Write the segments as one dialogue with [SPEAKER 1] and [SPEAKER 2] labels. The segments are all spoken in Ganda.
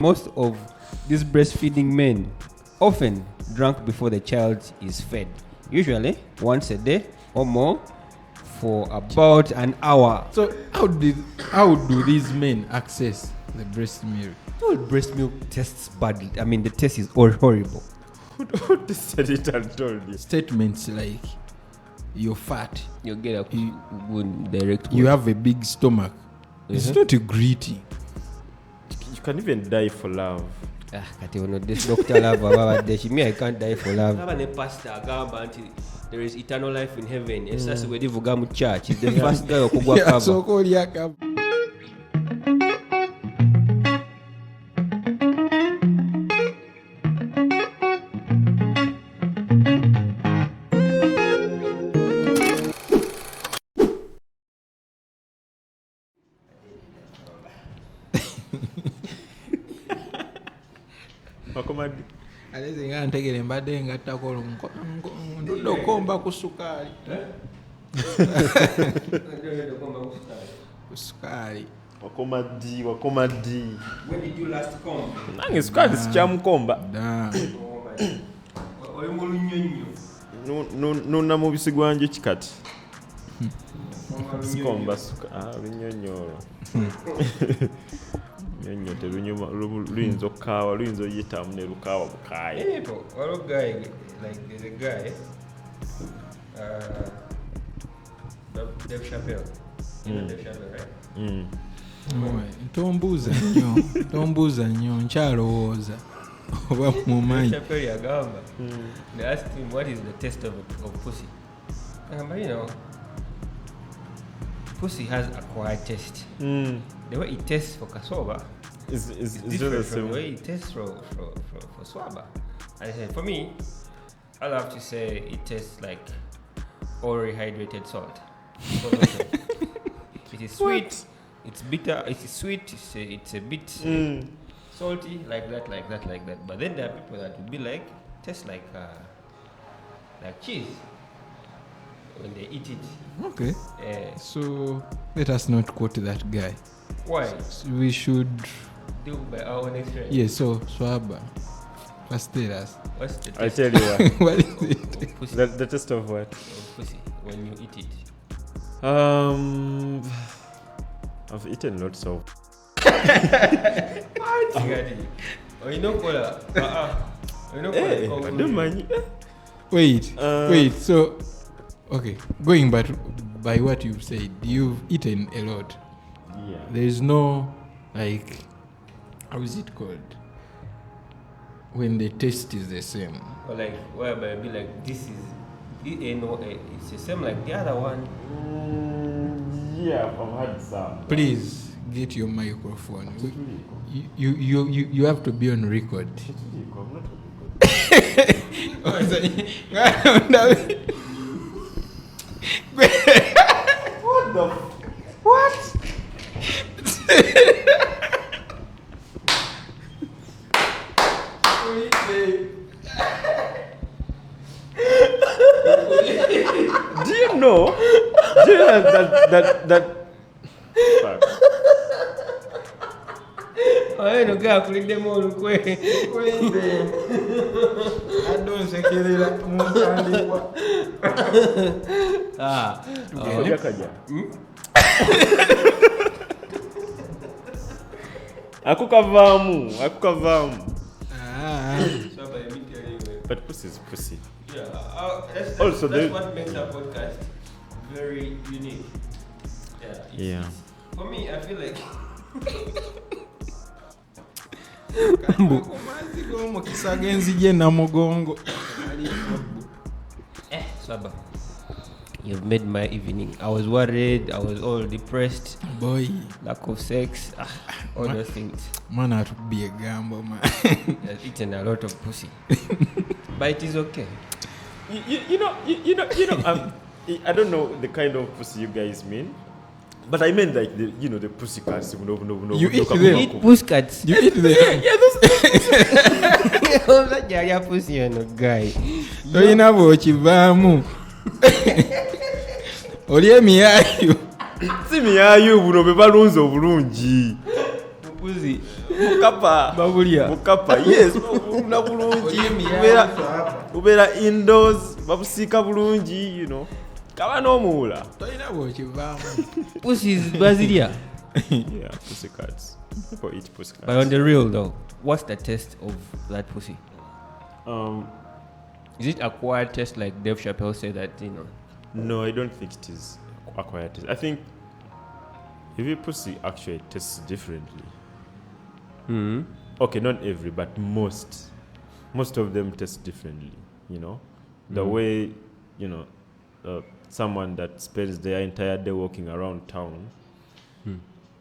[SPEAKER 1] Most of these breastfeeding men often drunk before the child is fed, usually once a day or more for about an hour.
[SPEAKER 2] So how do these men access the breast milk?
[SPEAKER 1] Well, breast milk tastes badly. I mean, the taste is horrible.
[SPEAKER 3] Who said it and told you?
[SPEAKER 2] Statements like you're fat,
[SPEAKER 1] You get a good direct.
[SPEAKER 2] you have a big stomach. It's not a greeting.
[SPEAKER 3] You can even die for love.
[SPEAKER 1] This doctor love me, I can't die for love. A pastor there is eternal life in heaven. It's just where the church. It's the first guy who
[SPEAKER 2] Yeah, so called yakab.
[SPEAKER 3] Wakomadi.
[SPEAKER 2] Alezi nga ntegere mbadde ngattako ndudde okomba ku sukaali. Ku sukaali.
[SPEAKER 3] Wakomadi.
[SPEAKER 1] When did you last come?
[SPEAKER 3] Nange sukaali sikyamukomba.
[SPEAKER 1] Oli mu lunyonyo.
[SPEAKER 3] Nuna mu bisigwa nje kikati. Sikomba lunyonyo. Nyonyo terunyuma luyinza okukaawa luyinza oyitamu ne lukaawa bukaaye.
[SPEAKER 1] Or a guy, like there's a guy, Dave Chappelle. You know Dave Chappelle, right?
[SPEAKER 2] Tombuuza nnyo nkyalowooza oba mumanyi.
[SPEAKER 1] Dave Chappelle yagamba. They asked him what is the taste of pussy. But you know, pussy has acquired taste. The way it tastes for cassava is different from the way it tastes for swaba. And I said, for me, I love to say it tastes like already hydrated salt. It is sweet, what? It's bitter, it is sweet, it's a bit salty, like that. But then there are people that will be like, tastes like cheese when they eat it.
[SPEAKER 2] Okay. So let us not quote that guy.
[SPEAKER 1] Why?
[SPEAKER 2] We should
[SPEAKER 1] do by our own experience.
[SPEAKER 2] Yeah, so Swaba. First tell us.
[SPEAKER 1] What's the taste?
[SPEAKER 3] I tell you what.
[SPEAKER 2] What is it?
[SPEAKER 1] Pussy.
[SPEAKER 3] The taste of what?
[SPEAKER 1] Of pussy when you eat it.
[SPEAKER 3] I've eaten lots of.
[SPEAKER 1] Oh, you know cola. You know
[SPEAKER 3] Hey,
[SPEAKER 1] cola.
[SPEAKER 3] I don't mind.
[SPEAKER 2] Wait. So, okay, going back by what you've said, you've eaten a lot.
[SPEAKER 3] Yeah.
[SPEAKER 2] There is no, like, how is it called? When the taste is the same.
[SPEAKER 1] Or like, whereby be like, this is, it's the same like the other one.
[SPEAKER 3] Yeah, I've had some.
[SPEAKER 2] Please get your microphone. You have to be on record.
[SPEAKER 1] What the? What?
[SPEAKER 3] Do you know that fuck.
[SPEAKER 1] I don't get to them all quick.
[SPEAKER 2] I don't say
[SPEAKER 3] Kaja. Akukavamu. But pussy is pussy.
[SPEAKER 1] Yeah. That's
[SPEAKER 3] Also,
[SPEAKER 1] that's what makes our podcast very unique. Yeah. For me, I feel like. Swaba, you've made my evening. I was worried. I was all depressed.
[SPEAKER 2] Boy,
[SPEAKER 1] lack of sex, all those things.
[SPEAKER 2] Man, I to be a gamble, man.
[SPEAKER 1] I've eaten a lot of pussy, but it is okay.
[SPEAKER 3] You know. I don't know the kind of pussy you guys mean. But I meant like the pussycats. No.
[SPEAKER 2] You eat them.
[SPEAKER 1] You eat pussycats.
[SPEAKER 2] You eat them.
[SPEAKER 1] Yeah, those. Yeah, pussy, you know, guy.
[SPEAKER 2] So you know what you vamu. Oli miyayo.
[SPEAKER 3] Si miyayo buno be balunzo bulungi.
[SPEAKER 1] Pussy.
[SPEAKER 3] Mukapa. Yes. Ubera indoors. Babusika bulungi, you know. Kaba n'omuwula.
[SPEAKER 2] Toyina bw'okivaamu.
[SPEAKER 1] Pussies Brasilia.
[SPEAKER 3] Yeah, pussycats. People eat pussycats.
[SPEAKER 1] But on the real though, what's the taste of that pussy? Is it acquired taste like Dave Chappelle said that, you know?
[SPEAKER 3] No, I don't think it is acquired taste. I think every pussy actually tastes differently. Okay, not every, but most. Most of them taste differently, you know? The way, you know, someone that spends their entire day walking around town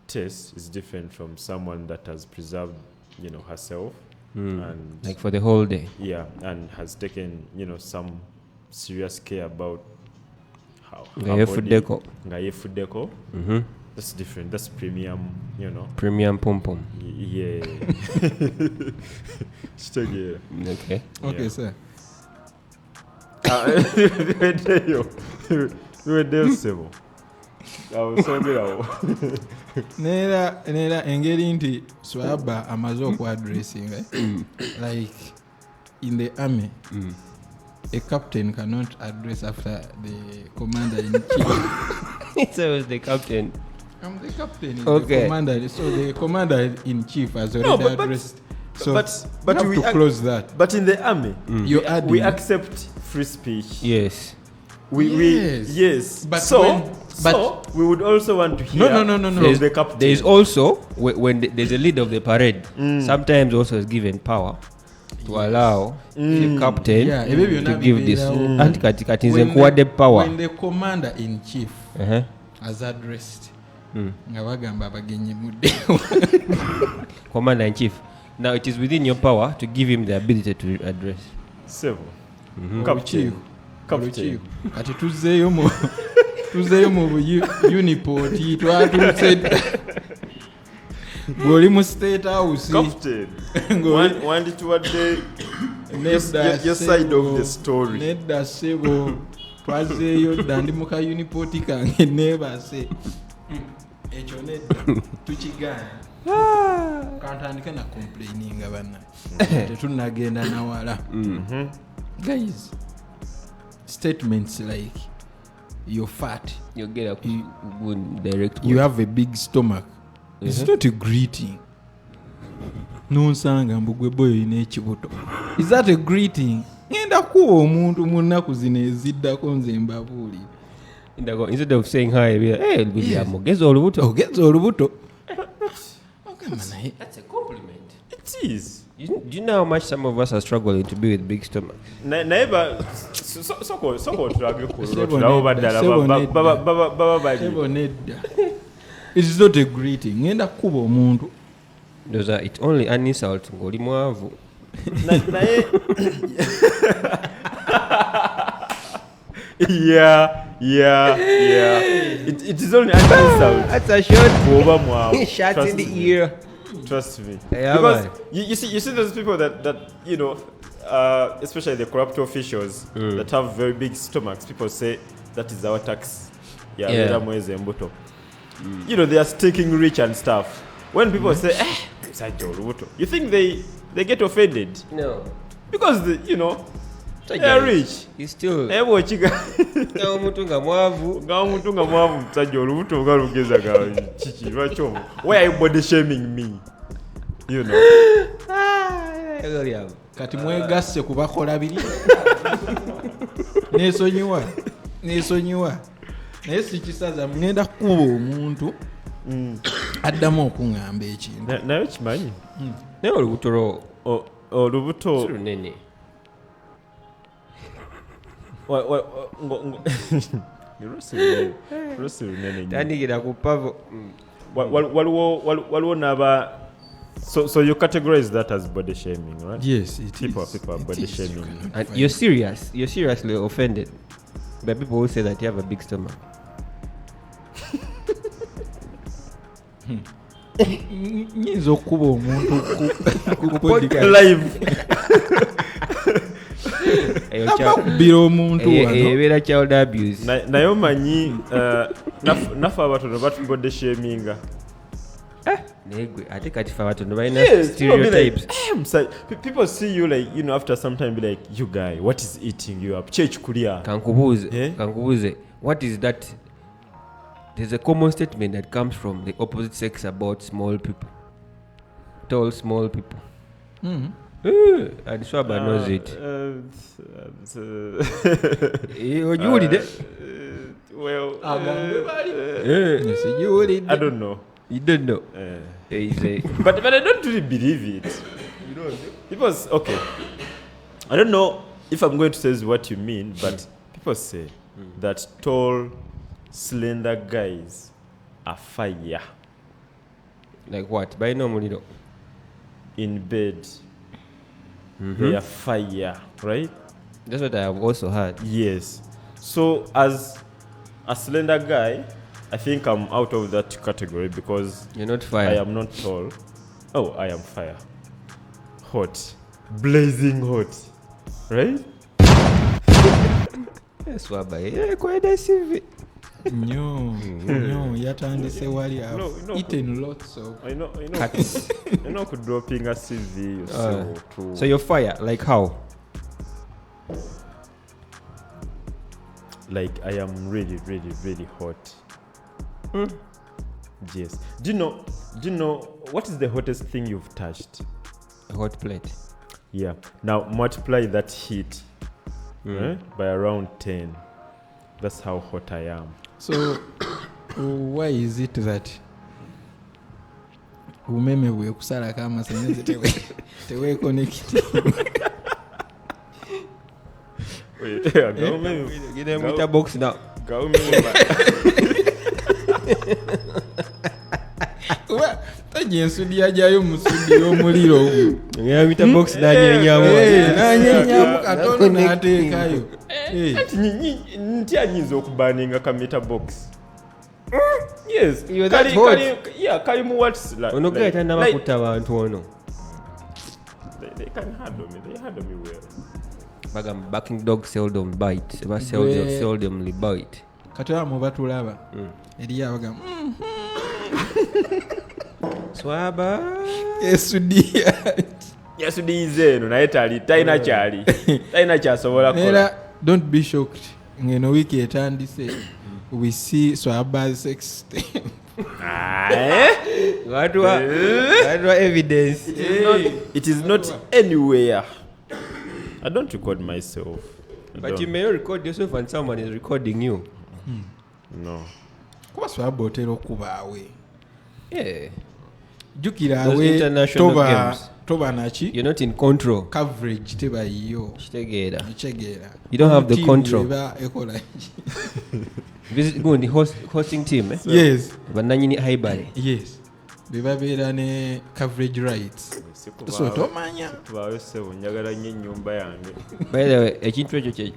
[SPEAKER 3] taste is different from someone that has preserved, you know, herself. And
[SPEAKER 1] Like for the whole day.
[SPEAKER 3] yeah, and has taken, you know, some serious care about how
[SPEAKER 1] Ngaye food deco.
[SPEAKER 3] Ngaye food deco. That's different. That's premium, you know.
[SPEAKER 1] Premium pom pom.
[SPEAKER 3] Yeah. Still, yeah.
[SPEAKER 1] Okay.
[SPEAKER 2] Okay,
[SPEAKER 3] Yeah.
[SPEAKER 2] sir.
[SPEAKER 3] We were there several. I was so good.
[SPEAKER 2] Neera engeri nti swaba amaze okwadressing like in the army a captain cannot address after the commander in chief.
[SPEAKER 1] So was the captain.
[SPEAKER 2] I'm the captain,
[SPEAKER 1] Okay.
[SPEAKER 2] the commander, so the commander in chief has already addressed. So
[SPEAKER 3] but
[SPEAKER 2] you
[SPEAKER 3] we
[SPEAKER 2] have to close that.
[SPEAKER 3] But in the army,
[SPEAKER 2] You add
[SPEAKER 3] we
[SPEAKER 2] in.
[SPEAKER 3] accept free speech.
[SPEAKER 1] Yes.
[SPEAKER 2] Yes. But
[SPEAKER 3] So
[SPEAKER 2] when-
[SPEAKER 3] we would also want to hear
[SPEAKER 2] No.
[SPEAKER 3] from the captain.
[SPEAKER 1] There is also when there's a leader of the parade, sometimes also is given power to allow the captain
[SPEAKER 2] Yeah,
[SPEAKER 1] to give this
[SPEAKER 2] When
[SPEAKER 1] anti-kati
[SPEAKER 2] the-
[SPEAKER 1] nkuwadde power.
[SPEAKER 2] When the commander in chief
[SPEAKER 1] Uh-huh.
[SPEAKER 2] has addressed, nga bagamba abagenyi
[SPEAKER 1] Commander in chief. Now it is within your power to give him the ability to address.
[SPEAKER 3] Several. Captain. Captain.
[SPEAKER 2] Kati tuzzeeyo mu uniport twatuuse ng'oli mu state house
[SPEAKER 3] Captain.
[SPEAKER 2] ng'oli
[SPEAKER 3] Wandi tuwadde
[SPEAKER 2] nedda
[SPEAKER 3] your side of the story.
[SPEAKER 2] nedda ssebo twazeeyo dda ndi mu kaunipoti kange neebase ekyo nedda tukigaana kantandike na complaininga banna tetunagenda nawala guys statements like you're fat,
[SPEAKER 1] You get a good direct.
[SPEAKER 2] you have a big stomach, it's not a greeting. Nonsanga mbugwe boyo ine ekibuto, is that a greeting? Ngenda kuwa omuntu mu nnaku zino eziddako nze mbabuuli
[SPEAKER 1] Instead of saying hi, be like, hey, Willam, ogeza olubuto.
[SPEAKER 2] ogeza olubuto ogamba naye
[SPEAKER 1] That's a compliment.
[SPEAKER 3] It is.
[SPEAKER 1] Do you know how much some of us are struggling to be with big stomachs?
[SPEAKER 3] Naye soko tulage ku
[SPEAKER 2] Sebo
[SPEAKER 3] lulwo
[SPEAKER 2] nedda,
[SPEAKER 3] baddala
[SPEAKER 2] sebo
[SPEAKER 3] baba bali.
[SPEAKER 2] Sebo nedda. It is not a greeting. Ngenda kuba omuntu.
[SPEAKER 1] Those are, it only an insult ng'oli mwavu.
[SPEAKER 3] Naye yeah. It is only an insult.
[SPEAKER 1] That's a shot.
[SPEAKER 3] Kuba mwavu.
[SPEAKER 1] Shot
[SPEAKER 3] Trust
[SPEAKER 1] in the
[SPEAKER 3] me.
[SPEAKER 1] ear.
[SPEAKER 3] Trust me.
[SPEAKER 1] Yeah,
[SPEAKER 3] Because
[SPEAKER 1] man.
[SPEAKER 3] you see those people that you know, especially the corrupt officials that have very big stomachs. People say that is our tax. Yeah. You know, they are sticking rich and stuff. When people say, you think they get offended
[SPEAKER 1] No.
[SPEAKER 3] because you know they are rich.
[SPEAKER 1] He's still. Omuntu nga mwavu.
[SPEAKER 3] Omuntu nga mwavu musajja olubuto nga lugeza ga kiki lwaki why are you body shaming me, you know?
[SPEAKER 2] Kati mwegasse kubakola biri. Nesonyiwa. Naye sikisaza ngenda kuba omuntu addamu okuŋŋamba ekintu.
[SPEAKER 3] Naye kimanyi
[SPEAKER 1] Naye olubuto lwo
[SPEAKER 3] olubuto
[SPEAKER 1] si lunene.
[SPEAKER 3] Lusi lunene nnyo.
[SPEAKER 1] Tandikira ku pavo.
[SPEAKER 3] waliwo n'aba so you categorize that as body shaming, right?
[SPEAKER 2] Yes, it
[SPEAKER 3] People
[SPEAKER 2] is.
[SPEAKER 3] are body
[SPEAKER 2] It is.
[SPEAKER 3] shaming.
[SPEAKER 2] You cannot
[SPEAKER 1] And
[SPEAKER 2] find
[SPEAKER 1] you're serious. You're seriously offended by people who say that you have a big stomach.
[SPEAKER 2] Nyinza okuba omuntu ku podcast.
[SPEAKER 3] Live.
[SPEAKER 2] Nabakubbira omuntu wano.
[SPEAKER 1] Ebeera child abuse.
[SPEAKER 3] Naye omanyi naffe abatono batubody shaminga.
[SPEAKER 1] I think if I were to know
[SPEAKER 3] Yes,
[SPEAKER 1] stereotypes.
[SPEAKER 3] People see you like, after some time be like, you guy, what is eating you up? Church kulia.
[SPEAKER 1] Kankubuze. What is that? There's a common statement that comes from the opposite sex about small people. Tall, small people. And Swaba knows it. You did it.
[SPEAKER 3] Well,
[SPEAKER 2] I
[SPEAKER 3] don't know.
[SPEAKER 1] You don't know.
[SPEAKER 3] But I don't really believe it.
[SPEAKER 1] You don't know?
[SPEAKER 3] People okay. I don't know if I'm going to say what you mean, but people say that tall, slender guys are fire.
[SPEAKER 1] Like what? By normally though.
[SPEAKER 3] In bed. They are fire, right?
[SPEAKER 1] That's what I have also heard.
[SPEAKER 3] Yes. So as a slender guy, I think I'm out of that category because
[SPEAKER 1] You're not fire.
[SPEAKER 3] I am not tall. Oh, I am fire. Hot. Blazing hot. Right?
[SPEAKER 1] Yes, Swaba. Quite a CV.
[SPEAKER 2] No, yatandise wali I've eaten lots of
[SPEAKER 1] Cats.
[SPEAKER 3] I know could dropping a CV too.
[SPEAKER 1] So you're fire. Like how?
[SPEAKER 3] Like I am really, really, really hot. Yes. Do you know what is the hottest thing you've touched?
[SPEAKER 1] A hot plate.
[SPEAKER 3] Yeah. Now multiply that heat by around 10. That's how hot I am.
[SPEAKER 2] So why is it that umeme bwe kusala kama sanyeze tewe connect?
[SPEAKER 3] Wait,
[SPEAKER 1] Get them with a box now.
[SPEAKER 2] Ensudi yajayo musudi y'omuliro ogwo.
[SPEAKER 1] Ng'amita box nanyenyamu.
[SPEAKER 2] Nanyenyamu katono n'ateekayo.
[SPEAKER 3] Nti anyinza okubaninga ka meter box. Yes. Kali mu what's like.
[SPEAKER 1] Ono gaita n'abakuta abantu ono.
[SPEAKER 3] They can handle me. They handle me well.
[SPEAKER 1] Bagamba backing dog seldom bite. Eba seldomly bite.
[SPEAKER 2] Kataba mu batulaba. Eriyo abaga.
[SPEAKER 1] Swaba.
[SPEAKER 3] Yesudi izeno naye talina kyali. Talina kyasobola kola.
[SPEAKER 2] Don't be shocked. Ngeno wiki etandise. We see Swaba's sex tape.
[SPEAKER 1] What evidence?
[SPEAKER 3] It is not anywhere. I don't record myself.
[SPEAKER 1] But you may not record yourself and someone is recording you.
[SPEAKER 3] No.
[SPEAKER 2] Kuba Swaba otera okubaawe.
[SPEAKER 1] Yeah.
[SPEAKER 2] Jukira
[SPEAKER 1] Those
[SPEAKER 2] awe
[SPEAKER 1] international games.
[SPEAKER 2] Toba nachi.
[SPEAKER 1] You're not in control.
[SPEAKER 2] Coverage teba iyo.
[SPEAKER 1] Chitegeera.
[SPEAKER 2] You
[SPEAKER 1] don't have the control. Go on the hosting team.
[SPEAKER 2] Yes.
[SPEAKER 1] Bananyini haibare.
[SPEAKER 2] Yes. Bebabeera ne coverage rights. So tomanya.
[SPEAKER 3] Tubawesebo njagala nnyo ennyumba yange.
[SPEAKER 1] By the way, ekintu ekyo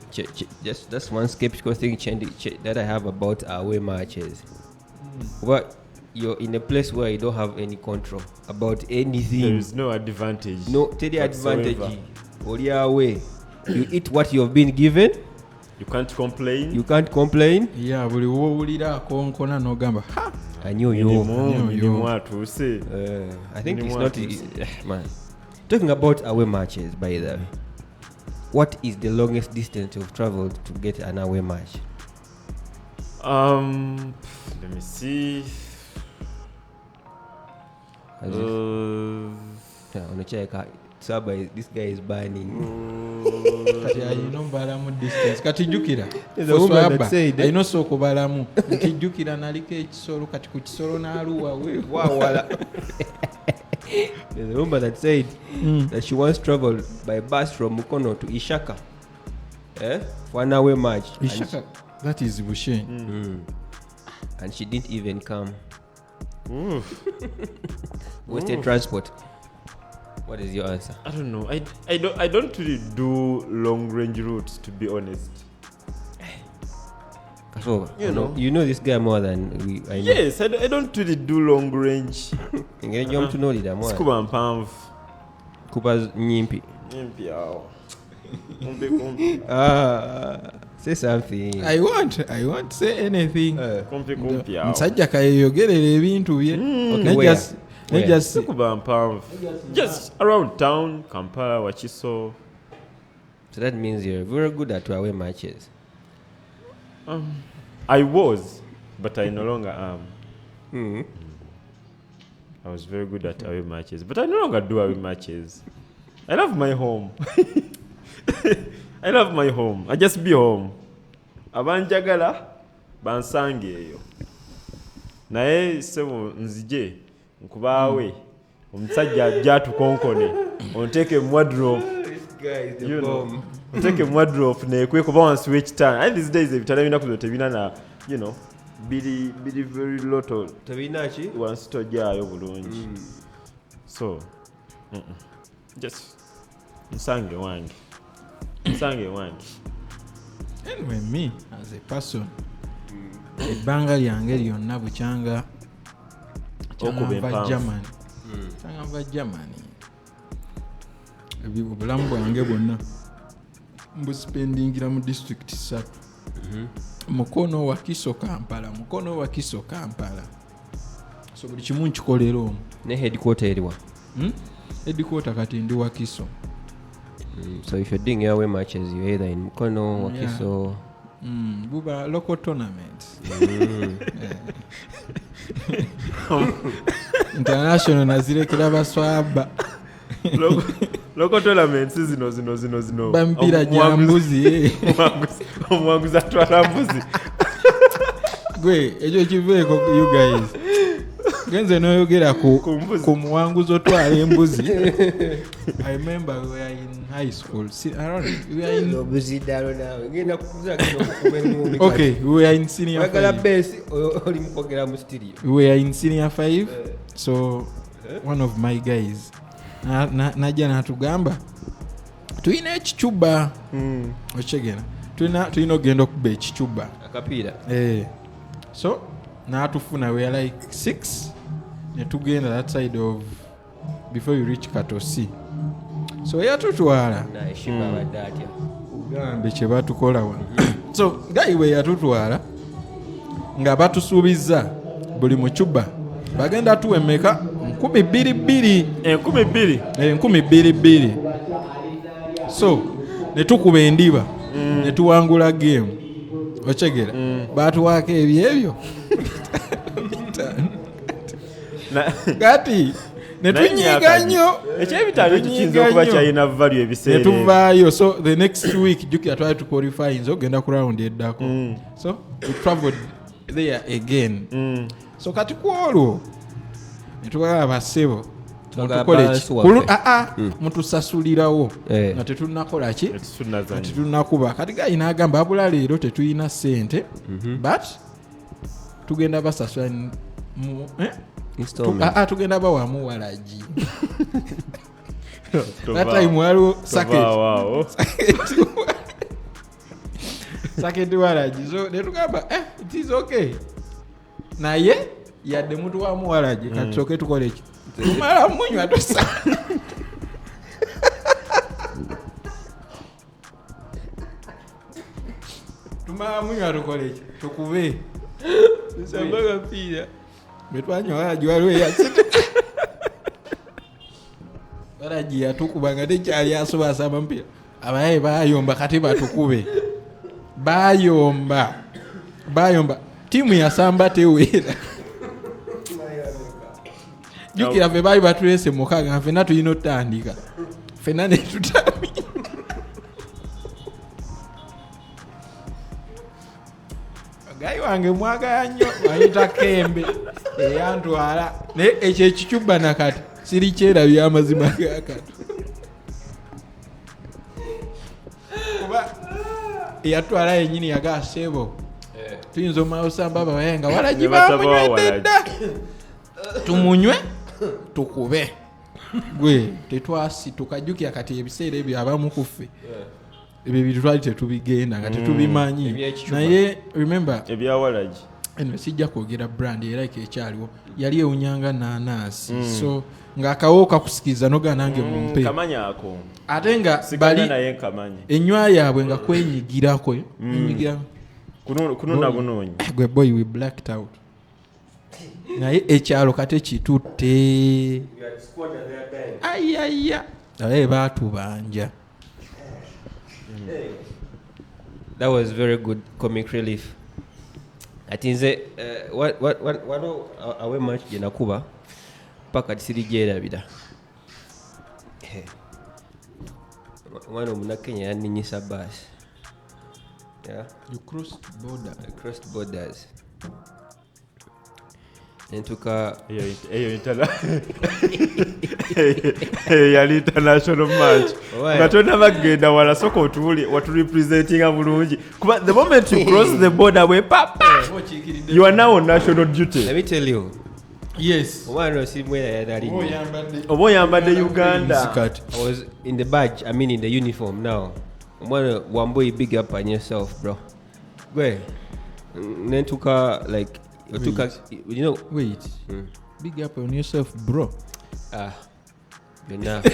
[SPEAKER 1] that's one skeptical thing that I have about away matches. But you're in a place where you don't have any control about anything.
[SPEAKER 3] There is no advantage.
[SPEAKER 1] No, take the advantage. Oli away. You eat what you've been given.
[SPEAKER 3] You can't complain.
[SPEAKER 2] Yeah, buli wowulira konkona n'ogamba ha.
[SPEAKER 1] I knew you. I think it's not man. Talking about away matches, by the way, what is the longest distance you've traveled to get an away match?
[SPEAKER 3] Let me see.
[SPEAKER 1] On the check, this guy is burning.
[SPEAKER 2] Kati jukira.
[SPEAKER 1] There's a woman that said
[SPEAKER 2] I know so kubalamu. Kati jukira naliko ekisolo kati ku kisolo n'aluwa we.
[SPEAKER 1] There's a woman that said that she once traveled by bus from Mukono to Ishaka. For an away match.
[SPEAKER 2] Ishaka, that is Bushen.
[SPEAKER 1] And she didn't even come. Wasted transport. What is your answer?
[SPEAKER 3] I don't know. I don't really do long range routes, to be honest.
[SPEAKER 1] So, you know this guy more than I know.
[SPEAKER 3] Yes, I don't really do long range.
[SPEAKER 1] You to know that more.
[SPEAKER 3] Scuba mpamvu.
[SPEAKER 1] Kuba's nyimpi.
[SPEAKER 3] Nyimpi yao.
[SPEAKER 1] Say something.
[SPEAKER 2] I won't say anything.
[SPEAKER 3] Kumpi yao.
[SPEAKER 2] Nsajja kayeyogerera ebintu bye.
[SPEAKER 3] Just around town, Kampala, Wakiso.
[SPEAKER 1] So that means you're very good at away matches.
[SPEAKER 3] I was, but I no longer am. I was very good at away matches, but I no longer do away matches. I love my home. I love my home. I just be home. Abanjagala bansange eyo. Naye sebo nzije nkubaawe omusajja ajja tukonkone onteke wardrobe.
[SPEAKER 1] Guys, the bomb.
[SPEAKER 3] Onteke wardrobe ne kweko ba switch turn. And these days ebitala bina kuzo tebina na, you know, bili very lotto.
[SPEAKER 1] Tebina chi?
[SPEAKER 3] Once to jayo bulungi. So, just nsange wange.
[SPEAKER 2] Anyway, me as a person, ebbanga lyange lyonna bukyanga Germany. Kyanga va Germany. Obulamu bwange bwonna mbuspendingira mu district 3. Mukono wa Kiso Kampala. So buli kimu nkikolera omwo.
[SPEAKER 1] Ne headquarter eriwa?
[SPEAKER 2] Headquarter kati ndi wa Kiso.
[SPEAKER 1] So if you're doing your away matches, you're either in Mukono, Wakiso.
[SPEAKER 2] Buba local tournaments. International nazirekera baswaba.
[SPEAKER 3] Local tournaments zino.
[SPEAKER 2] Bampira jambuzi.
[SPEAKER 3] Omwanguza atwala mbuzi.
[SPEAKER 2] Gwe ekyo kiveeko you guys. Genze noyogera ku muwanguzo twala embuzi. I remember we were in high school. We were in Okay, we were in senior 5. We were in senior 5. So one of my guys najja natugamba tulina ekicuba okigena tulina ogenda okuba ekicuba
[SPEAKER 1] akapiira
[SPEAKER 2] so natufuna we are like 6 netugenda that side of before you reach Katosi. So yatutwala ugambe kye batukola wa so guy we yatutwala nga batusuubiza buli mucuba bagenda tuwemeka 12,000 so netukuba endiba netuwangula game okegera batuwaako ebyo kati netunyiga nnyo
[SPEAKER 3] ekyebitalo kiyinza okuba kyalina value ebiseera
[SPEAKER 2] netuvaayo. So the next week jukira twali tu qualify nzo ogenda ku round eddako. So we traveled there again. So kati kwolwo netugala basebo mutusasulirawo nga tetunakola ki tetunakuba kati gayi n'agamba abula leero tetuyina ssente but tugenda basasula tugenda bawamu walagi that time waliwo saketi walagi so netugamba it is okay naye yadde mutuwamu walagi kati soke tukole ki tumala munywa tosa tumala munywa tukole ki tukube sambaga pia betwanywa walagi waliwo yasite walagi yatukubanga tekyali asobasamba mpira abaye bayomba kati batukube bayomba timu yasamba tewera jukira fe bayi batulese mukaga fena tulina otandika fena netutami gayi wange mwagala nnyo ayita Kembe eyantwala naye ekyo ekicuba nakati siri kyerabya amazima gakati kuba eyatwala yenyini yagasebo tuyinza omala osamba abawayenga walagi bamunywedda tumunywe tukube gwe tetwasi tukajukira kati ebiseera ebyo abamu kuffe ebyo bintu twali tetubigenda nga tetubimanyi naye remember
[SPEAKER 3] ebyawalagi
[SPEAKER 2] anyway sijja kwogera brand era ekyaliwo yali ewunyanga nanasi so ng'akawo kakusikiriza noga nange mumpe
[SPEAKER 3] kamanya ako
[SPEAKER 2] ate nga bali
[SPEAKER 3] naye kamanya
[SPEAKER 2] enywa yaabwe nga kwenyigirako enyigira
[SPEAKER 3] kunona bunonyi
[SPEAKER 2] gwe boy we blacked out naye ekyalo kate kitutte ayaya abaye baatubanja.
[SPEAKER 1] That was very good comic relief. Ati nze wano awe match gye nakuba paka tisiri gyerabira. Mwana omunakenya yanninyisa baasi. Yeah.
[SPEAKER 2] You crossed border.
[SPEAKER 1] I crossed borders. Nentuka
[SPEAKER 3] yali international match nga tonna bagenda wala soka otuli waturepresentinga bulungi kuba the moment you cross the border we papa you are now on national duty.
[SPEAKER 1] Let me tell you.
[SPEAKER 2] Yes.
[SPEAKER 1] Omwana osimwera yadali.
[SPEAKER 3] Obo yambadde Uganda.
[SPEAKER 1] I was in the badge, I mean in the uniform now. Omwana Wambui, big up on yourself, bro. Go Nentuka like you know.
[SPEAKER 2] Wait. Big up on yourself, bro.
[SPEAKER 1] You're not.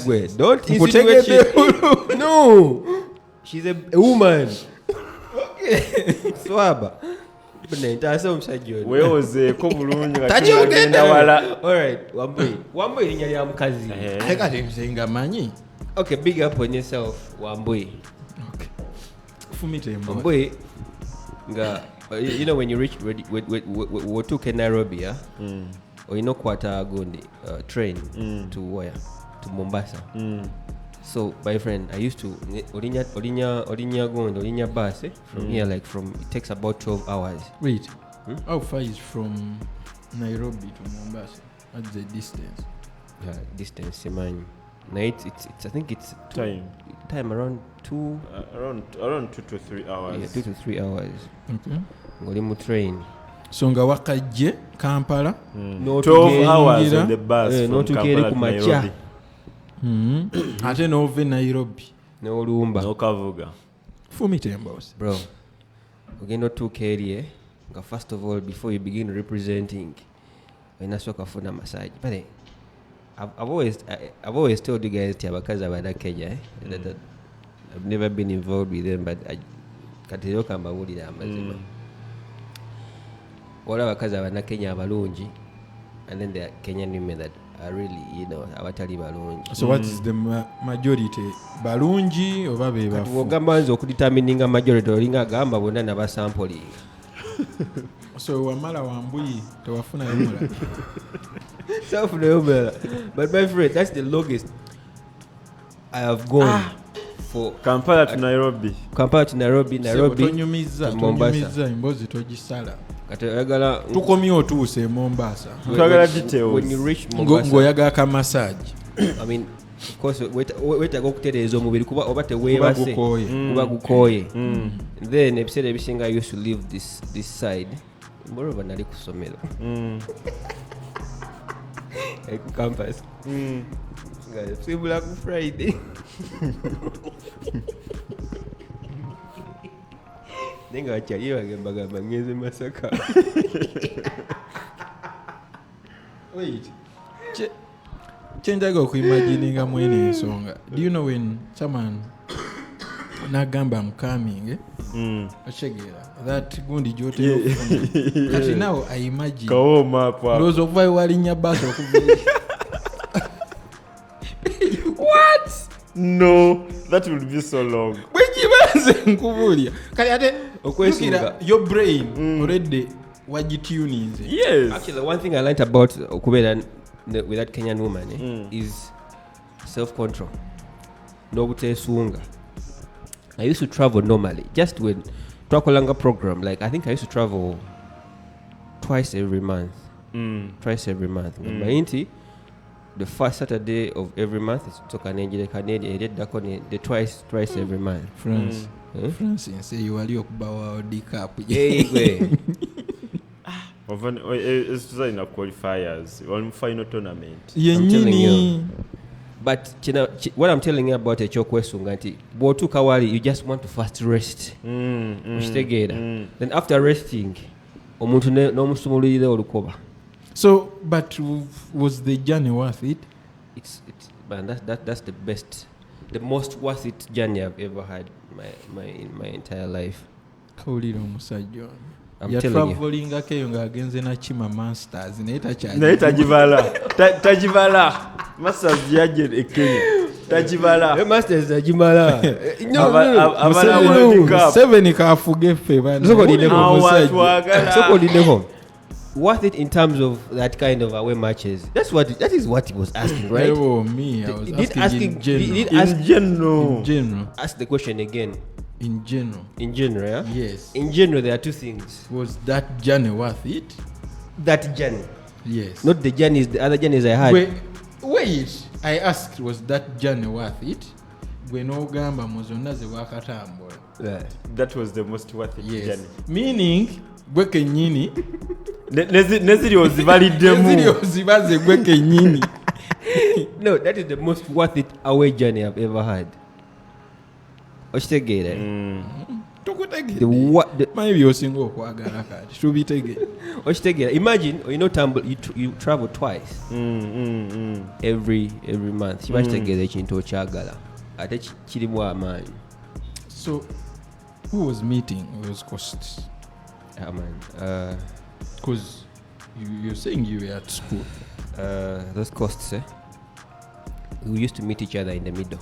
[SPEAKER 1] Wait, don't insinuate she. No, she's a woman. Okay. Swaba.
[SPEAKER 3] weewozeeko bulungi
[SPEAKER 1] alright, Wambui linnya lya mukazi.
[SPEAKER 2] Kati nze nga manyi.
[SPEAKER 1] Okay, big up on yourself, Wambui.
[SPEAKER 2] Okay. Fumite mbo.
[SPEAKER 1] Wambui nga you know when you reach wotuuka Nairobi, yeah? Olina okukwata gundi train to where? To Mombasa. So my friend, I used to Olinya bus from here, like it takes about 12 hours.
[SPEAKER 2] Wait, how far is from Nairobi to Mombasa? What's the distance?
[SPEAKER 1] Distance, man. Night, I think it's time around 2
[SPEAKER 3] to 3 hours.
[SPEAKER 1] Yeah, 2 to 3 hours.
[SPEAKER 2] Okay.
[SPEAKER 1] Ngolimu train.
[SPEAKER 2] So nga wakajje Kampala.
[SPEAKER 3] 12 hours on the bus from Kampala to Nairobi.
[SPEAKER 2] Ate n'ova Nairobi
[SPEAKER 1] n'olumba
[SPEAKER 3] n'okavuga
[SPEAKER 2] fumite mbosi.
[SPEAKER 1] Bro, ogenda otuuka eri nga first of all before you begin representing olina sooka funa massage. But I've always told you guys ti abakazi abadakenya that I've never been involved with them, but kati lero kambawulira amazima. Waliwo abakazi abadakenya abalungi and then there are Kenyan women that are really, you know, abatali balungi.
[SPEAKER 2] So what is the majority? Balungi oba be bafu?
[SPEAKER 1] Wogamba nzo okudetermininga majority olinga gamba bonna naba sampling.
[SPEAKER 2] So wamala Wambui tewafuna yomula.
[SPEAKER 1] Safuna yomula. But my friend, that's the longest I have gone for
[SPEAKER 3] Kampala to Nairobi.
[SPEAKER 1] Kampala to Nairobi,
[SPEAKER 2] tonyumiza imbozi togisala. Tukomye otuuse Mombasa.
[SPEAKER 3] When
[SPEAKER 1] you reach Mombasa,
[SPEAKER 2] ngoyaga ka massage.
[SPEAKER 1] I mean, of course, wetaga okutereeza omubiri kuba oba teweebase kuba gukoye. Then ebiseera ebisinga I used to leave this side. Moreover, nali ku ssomero. Ku campus. Sibula ku Friday. Nenga wakyali bagamba ngeze Masaka.
[SPEAKER 2] Wait. Chenjaga okuimagininga mwene ensonga. Do you know when someone nagamba I'm coming, achegera that gundi jote kati now I imagine
[SPEAKER 3] kawoma apa
[SPEAKER 2] those of why walinya baso okuva. What?
[SPEAKER 3] No, that will be so long.
[SPEAKER 2] Wekibanze nkubulya kali ate okwesunga your brain already wagitunes.
[SPEAKER 3] Yes,
[SPEAKER 1] actually the one thing I learned about okubera with that Kenyan woman is self-control. No butesunga. I used to travel normally just when twakolanga program, like I think I used to travel twice every month. Mainti the first Saturday of every month is toka nenjire Canadian the twice every month.
[SPEAKER 2] France say you are okubawa decap.
[SPEAKER 3] It's in a qualifiers on final tournament.
[SPEAKER 1] I'm telling you. But what I'm telling you about ekyokwesunga nti bw'otuuka wali you just want to first rest. Then after resting omuntu n'omusumululira olukoba.
[SPEAKER 2] So but was the journey worth it?
[SPEAKER 1] It's man, that's the most worth it journey I've ever had in my entire life.
[SPEAKER 2] kawulira omusajja
[SPEAKER 1] I'm
[SPEAKER 2] ya
[SPEAKER 1] telling you.
[SPEAKER 2] traveling akeyo ng'agenze na kima masters naye
[SPEAKER 3] tajibala masters yaje e Kenya tajibala
[SPEAKER 1] masters tajimala
[SPEAKER 3] abala World Cup
[SPEAKER 2] 7 kafuge ffe bana
[SPEAKER 1] so worth it in terms of that kind of away matches. That is what he was asking, right?
[SPEAKER 2] Oh, me, I was asking
[SPEAKER 3] in general.
[SPEAKER 1] Ask the question again.
[SPEAKER 2] In general,
[SPEAKER 1] yeah?
[SPEAKER 2] Yes.
[SPEAKER 1] In general, there are two things.
[SPEAKER 2] Was that journey worth it?
[SPEAKER 1] That journey.
[SPEAKER 2] Yes.
[SPEAKER 1] Not the journeys, the other journeys I had.
[SPEAKER 2] Wait. I asked, was that journey worth it? When ogamba muzonna ze wakatambula.
[SPEAKER 3] That was the most worth it journey.
[SPEAKER 2] Meaning, gwe kenyini
[SPEAKER 3] neziri
[SPEAKER 2] ozibaze gwe kenyini.
[SPEAKER 1] No, that is the most worth it away journey I've ever had. Ochitegere.
[SPEAKER 2] Maybe osinga okwagala kati tubitegere.
[SPEAKER 1] Ochitegere. Imagine you travel twice every month. Chibachitegere ekintu okyagala ate kirimu amaanyi.
[SPEAKER 2] So who was meeting those costs? Because you're saying you were at school.
[SPEAKER 1] Those costs, we used to meet each other in the middle.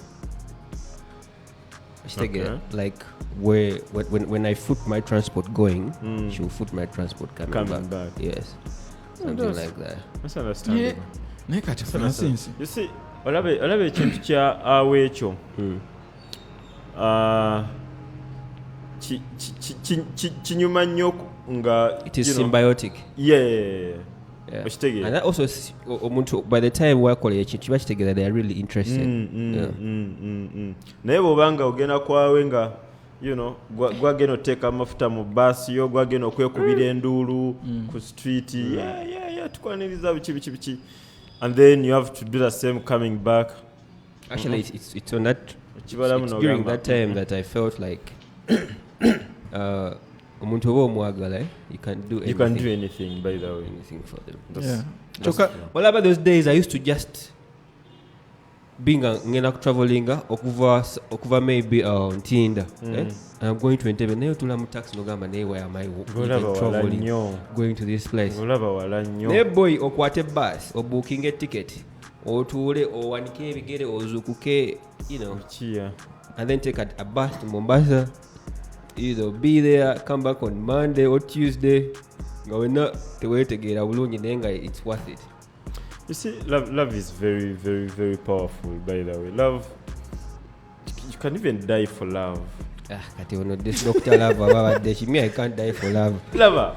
[SPEAKER 1] Okay. Like when I foot my transport going, she will foot my transport coming back. Yes, something like that.
[SPEAKER 3] That's understandable.
[SPEAKER 2] You
[SPEAKER 3] see, olabe ekintu kya awe ekyo. Kinyuma nnyo nga
[SPEAKER 1] it is symbiotic.
[SPEAKER 3] Yeah.
[SPEAKER 1] And that also by the time wakola ekintu kiba kitegeeza they are really interested.
[SPEAKER 3] Naye bw'obanga ogenda kwawe nga gwagenda oteeka amafuta mu baasi yo gwagenda okwekubira enduulu ku street tukwaniriza biki and then you have to do the same coming back.
[SPEAKER 1] Actually it's on that it's during that time that I felt like omuntu oba omwagala you can do
[SPEAKER 3] anything by the way,
[SPEAKER 1] anything for them.
[SPEAKER 2] Well,
[SPEAKER 1] about those days I used to just ngenda travelinga okuva maybe Ntinda and I'm going to Entebbe naye otula mu taxi nogamba naye why am I traveling going to this place naye boy okwate bus obooking a ticket otuule owanike ebigere ozukuke and then take a bus to Mombasa, either be there, come back on Monday or Tuesday. It's worth it.
[SPEAKER 3] You see, love is very, very, very powerful, by the way. Love, you can even die for love.
[SPEAKER 1] This Dr. Love, me, I can't die for love.
[SPEAKER 3] Lover.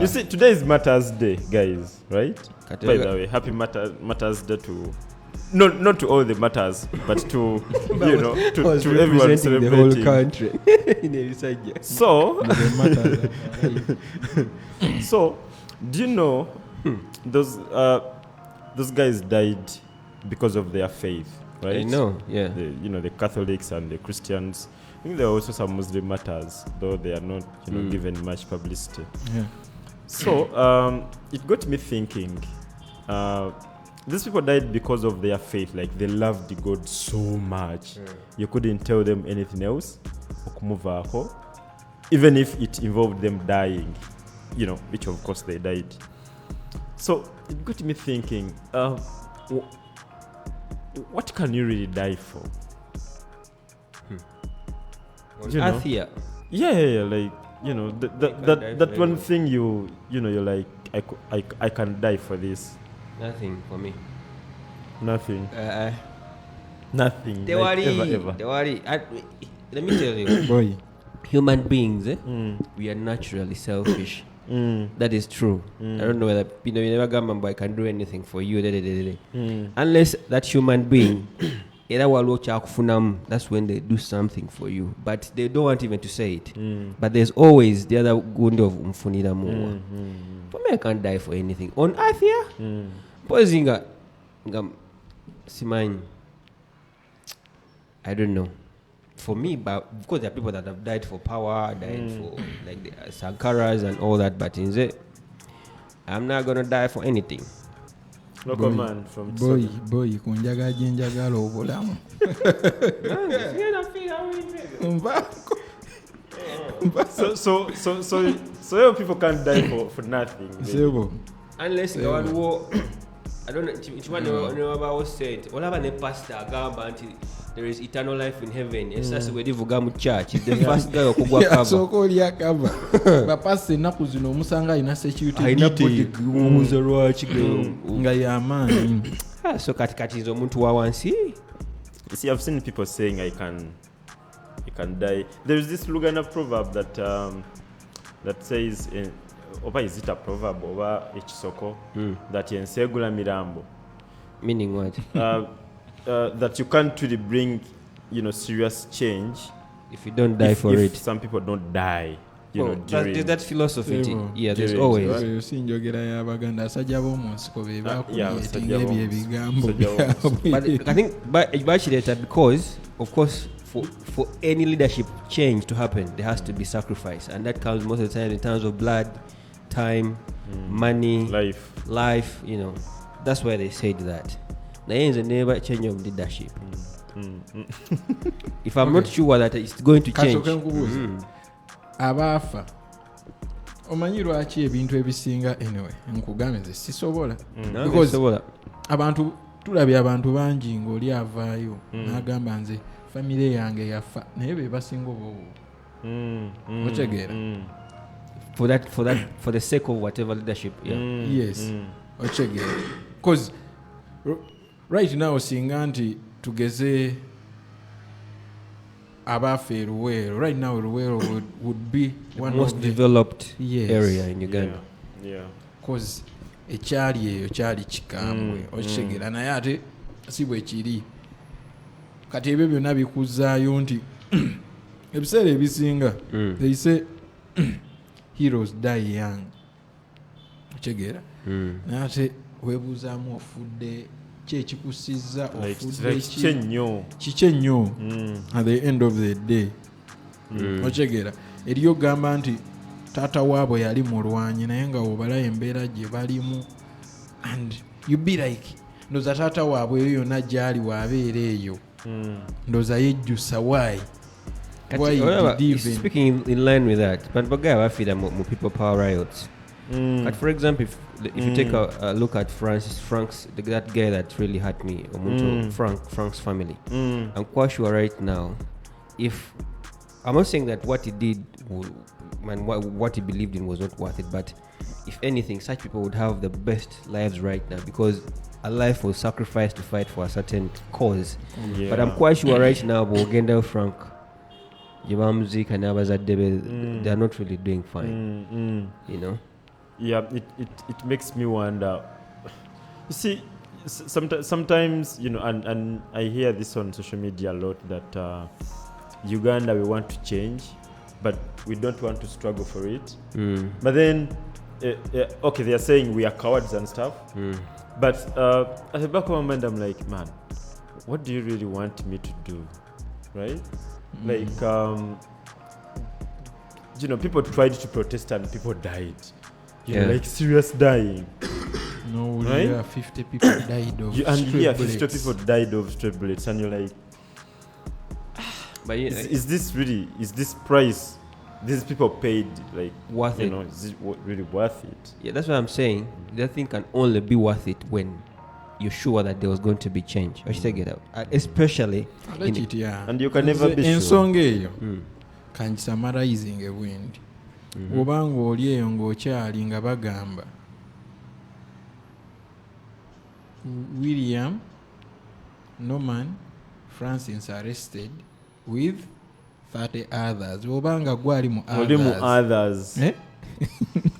[SPEAKER 3] You see, today is Mother's Day, guys, right? By the way, happy Mother's Day to... Not to all the matters, but to to everyone celebrating
[SPEAKER 1] the whole country.
[SPEAKER 3] So, do you know those guys died because of their faith, right?
[SPEAKER 1] I know, yeah.
[SPEAKER 3] The Catholics and the Christians. I think there are also some Muslim matters, though they are not given much publicity.
[SPEAKER 2] Yeah.
[SPEAKER 3] So it got me thinking. These people died because of their faith, like they loved God so much. You couldn't tell them anything else. Even if it involved them dying, which of course they died. So it got me thinking, what can you really die for?
[SPEAKER 1] Athea.
[SPEAKER 3] Yeah, like, that one thing you're like, I can die for this.
[SPEAKER 1] Nothing for me.
[SPEAKER 3] Nothing. Nothing.
[SPEAKER 1] They worry. Let me tell you,
[SPEAKER 2] boy.
[SPEAKER 1] Human beings, we are naturally selfish. That is true. I don't know whether you never got I can do anything for you. Unless that human being, that's when they do something for you. But they don't want even to say it. But there's always the other gund of umfunida more. For me, I can't die for anything. On earth here, Pozinga, Simani. I don't know. For me, but of course there are people that have died for power, died for like the Sankaras and all that. But in it, I'm not gonna die for anything.
[SPEAKER 3] Local man from
[SPEAKER 2] boy, kunjaga jinjaga lo bolamu.
[SPEAKER 3] So people can't die for nothing.
[SPEAKER 1] Unless I don't know which one was said. Whatever the pastor agamba there is eternal life in heaven. Yes, that's where divuga mu church. The first guy okugwa cover.
[SPEAKER 2] So ko lya cover. Ba pastor naku zino musanga ina security detail. Nga ya man.
[SPEAKER 1] So kati zo muntu wa wansi.
[SPEAKER 3] You see, I've seen people saying I can die. There's this Luganda proverb that says, oba is it a proverb oba ekisoko that yensegula mirambo.
[SPEAKER 1] Meaning what?
[SPEAKER 3] That you can't really bring, serious change
[SPEAKER 1] if you don't die for it.
[SPEAKER 3] Some people don't die.
[SPEAKER 1] There's that philosophy. Yeah, there's always.
[SPEAKER 2] You see njogera ya baganda asajja b'omunsiko be bakuyetinga ebyo ebigambo.
[SPEAKER 1] But I think because of course for any leadership change to happen there has to be sacrifice, and that comes most of the time in terms of blood, time, money, life. That's why they said that. There is a never change of leadership. If I'm not sure that it's going to change.
[SPEAKER 2] Abafa omanyi lwaki ebintu ebisinga anyway nkugambe nze sisobola because abantu tulabye abantu bangi ng'oli avaayo n'agamba nze family yange yafa naye be basinga obobo otegeera
[SPEAKER 1] for the sake of whatever leadership.
[SPEAKER 2] Yes otegeera because right now singa nti tugeze abafe Luweero. Right now Luweero would be one
[SPEAKER 1] most
[SPEAKER 2] of the
[SPEAKER 1] developed area in Uganda.
[SPEAKER 3] Yeah.
[SPEAKER 2] Because ekyali eyo kyali kikambwe okitegeera naye ate si bwe kiri kati ebyo byonna bikuzaayo nti ebiseera ebisinga they say heroes die young okitegeera naye ate weebuuzaamu ofudde ekikusiza ofudde kiki ennyo at the end of the day okitegeera eriyo gamba nti taata waabwe yali mulwanyi naye nga obala embeera gye balimu and you be like ndoza taata waabwe eyo yonna gyali waabeera eyo ndoza yejjusa why
[SPEAKER 1] speaking in line with that but bagaya bafira mu people power riots. But for example, if you take a look at Frank's that guy that really hurt me, Frank's family, I'm quite sure right now, if I'm not saying that what he did and what he believed in was not worth it, but if anything, such people would have the best lives right now because a life was sacrificed to fight for a certain cause. But I'm quite sure right now, Uganda Frank, Jibamzik and Abazadebe, they're not really doing fine.
[SPEAKER 3] Yeah, it makes me wonder. You see, sometimes and I hear this on social media a lot that Uganda we want to change, but we don't want to struggle for it. But then, okay, they are saying we are cowards and stuff. But at the back of my mind, I'm like, man, what do you really want me to do, right? Like, people tried to protest and people died. Like serious dying.
[SPEAKER 2] No, right? 50 people died of
[SPEAKER 3] straight bullets. 50 people died of straight bullets, and you're like,
[SPEAKER 1] but
[SPEAKER 3] is this price these people paid like
[SPEAKER 1] worth it?
[SPEAKER 3] Is it really worth it?
[SPEAKER 1] Yeah, that's what I'm saying. That thing can only be worth it when you're sure that there was going to be change. I should take it out, especially.
[SPEAKER 3] And you can never be sure.
[SPEAKER 2] Ensonga eyo can summarizing a wind. Obanga oli eyo ng'okyali nga bagamba William, Norman, Francis arrested with 30 others. Obanga gwali mu
[SPEAKER 3] others.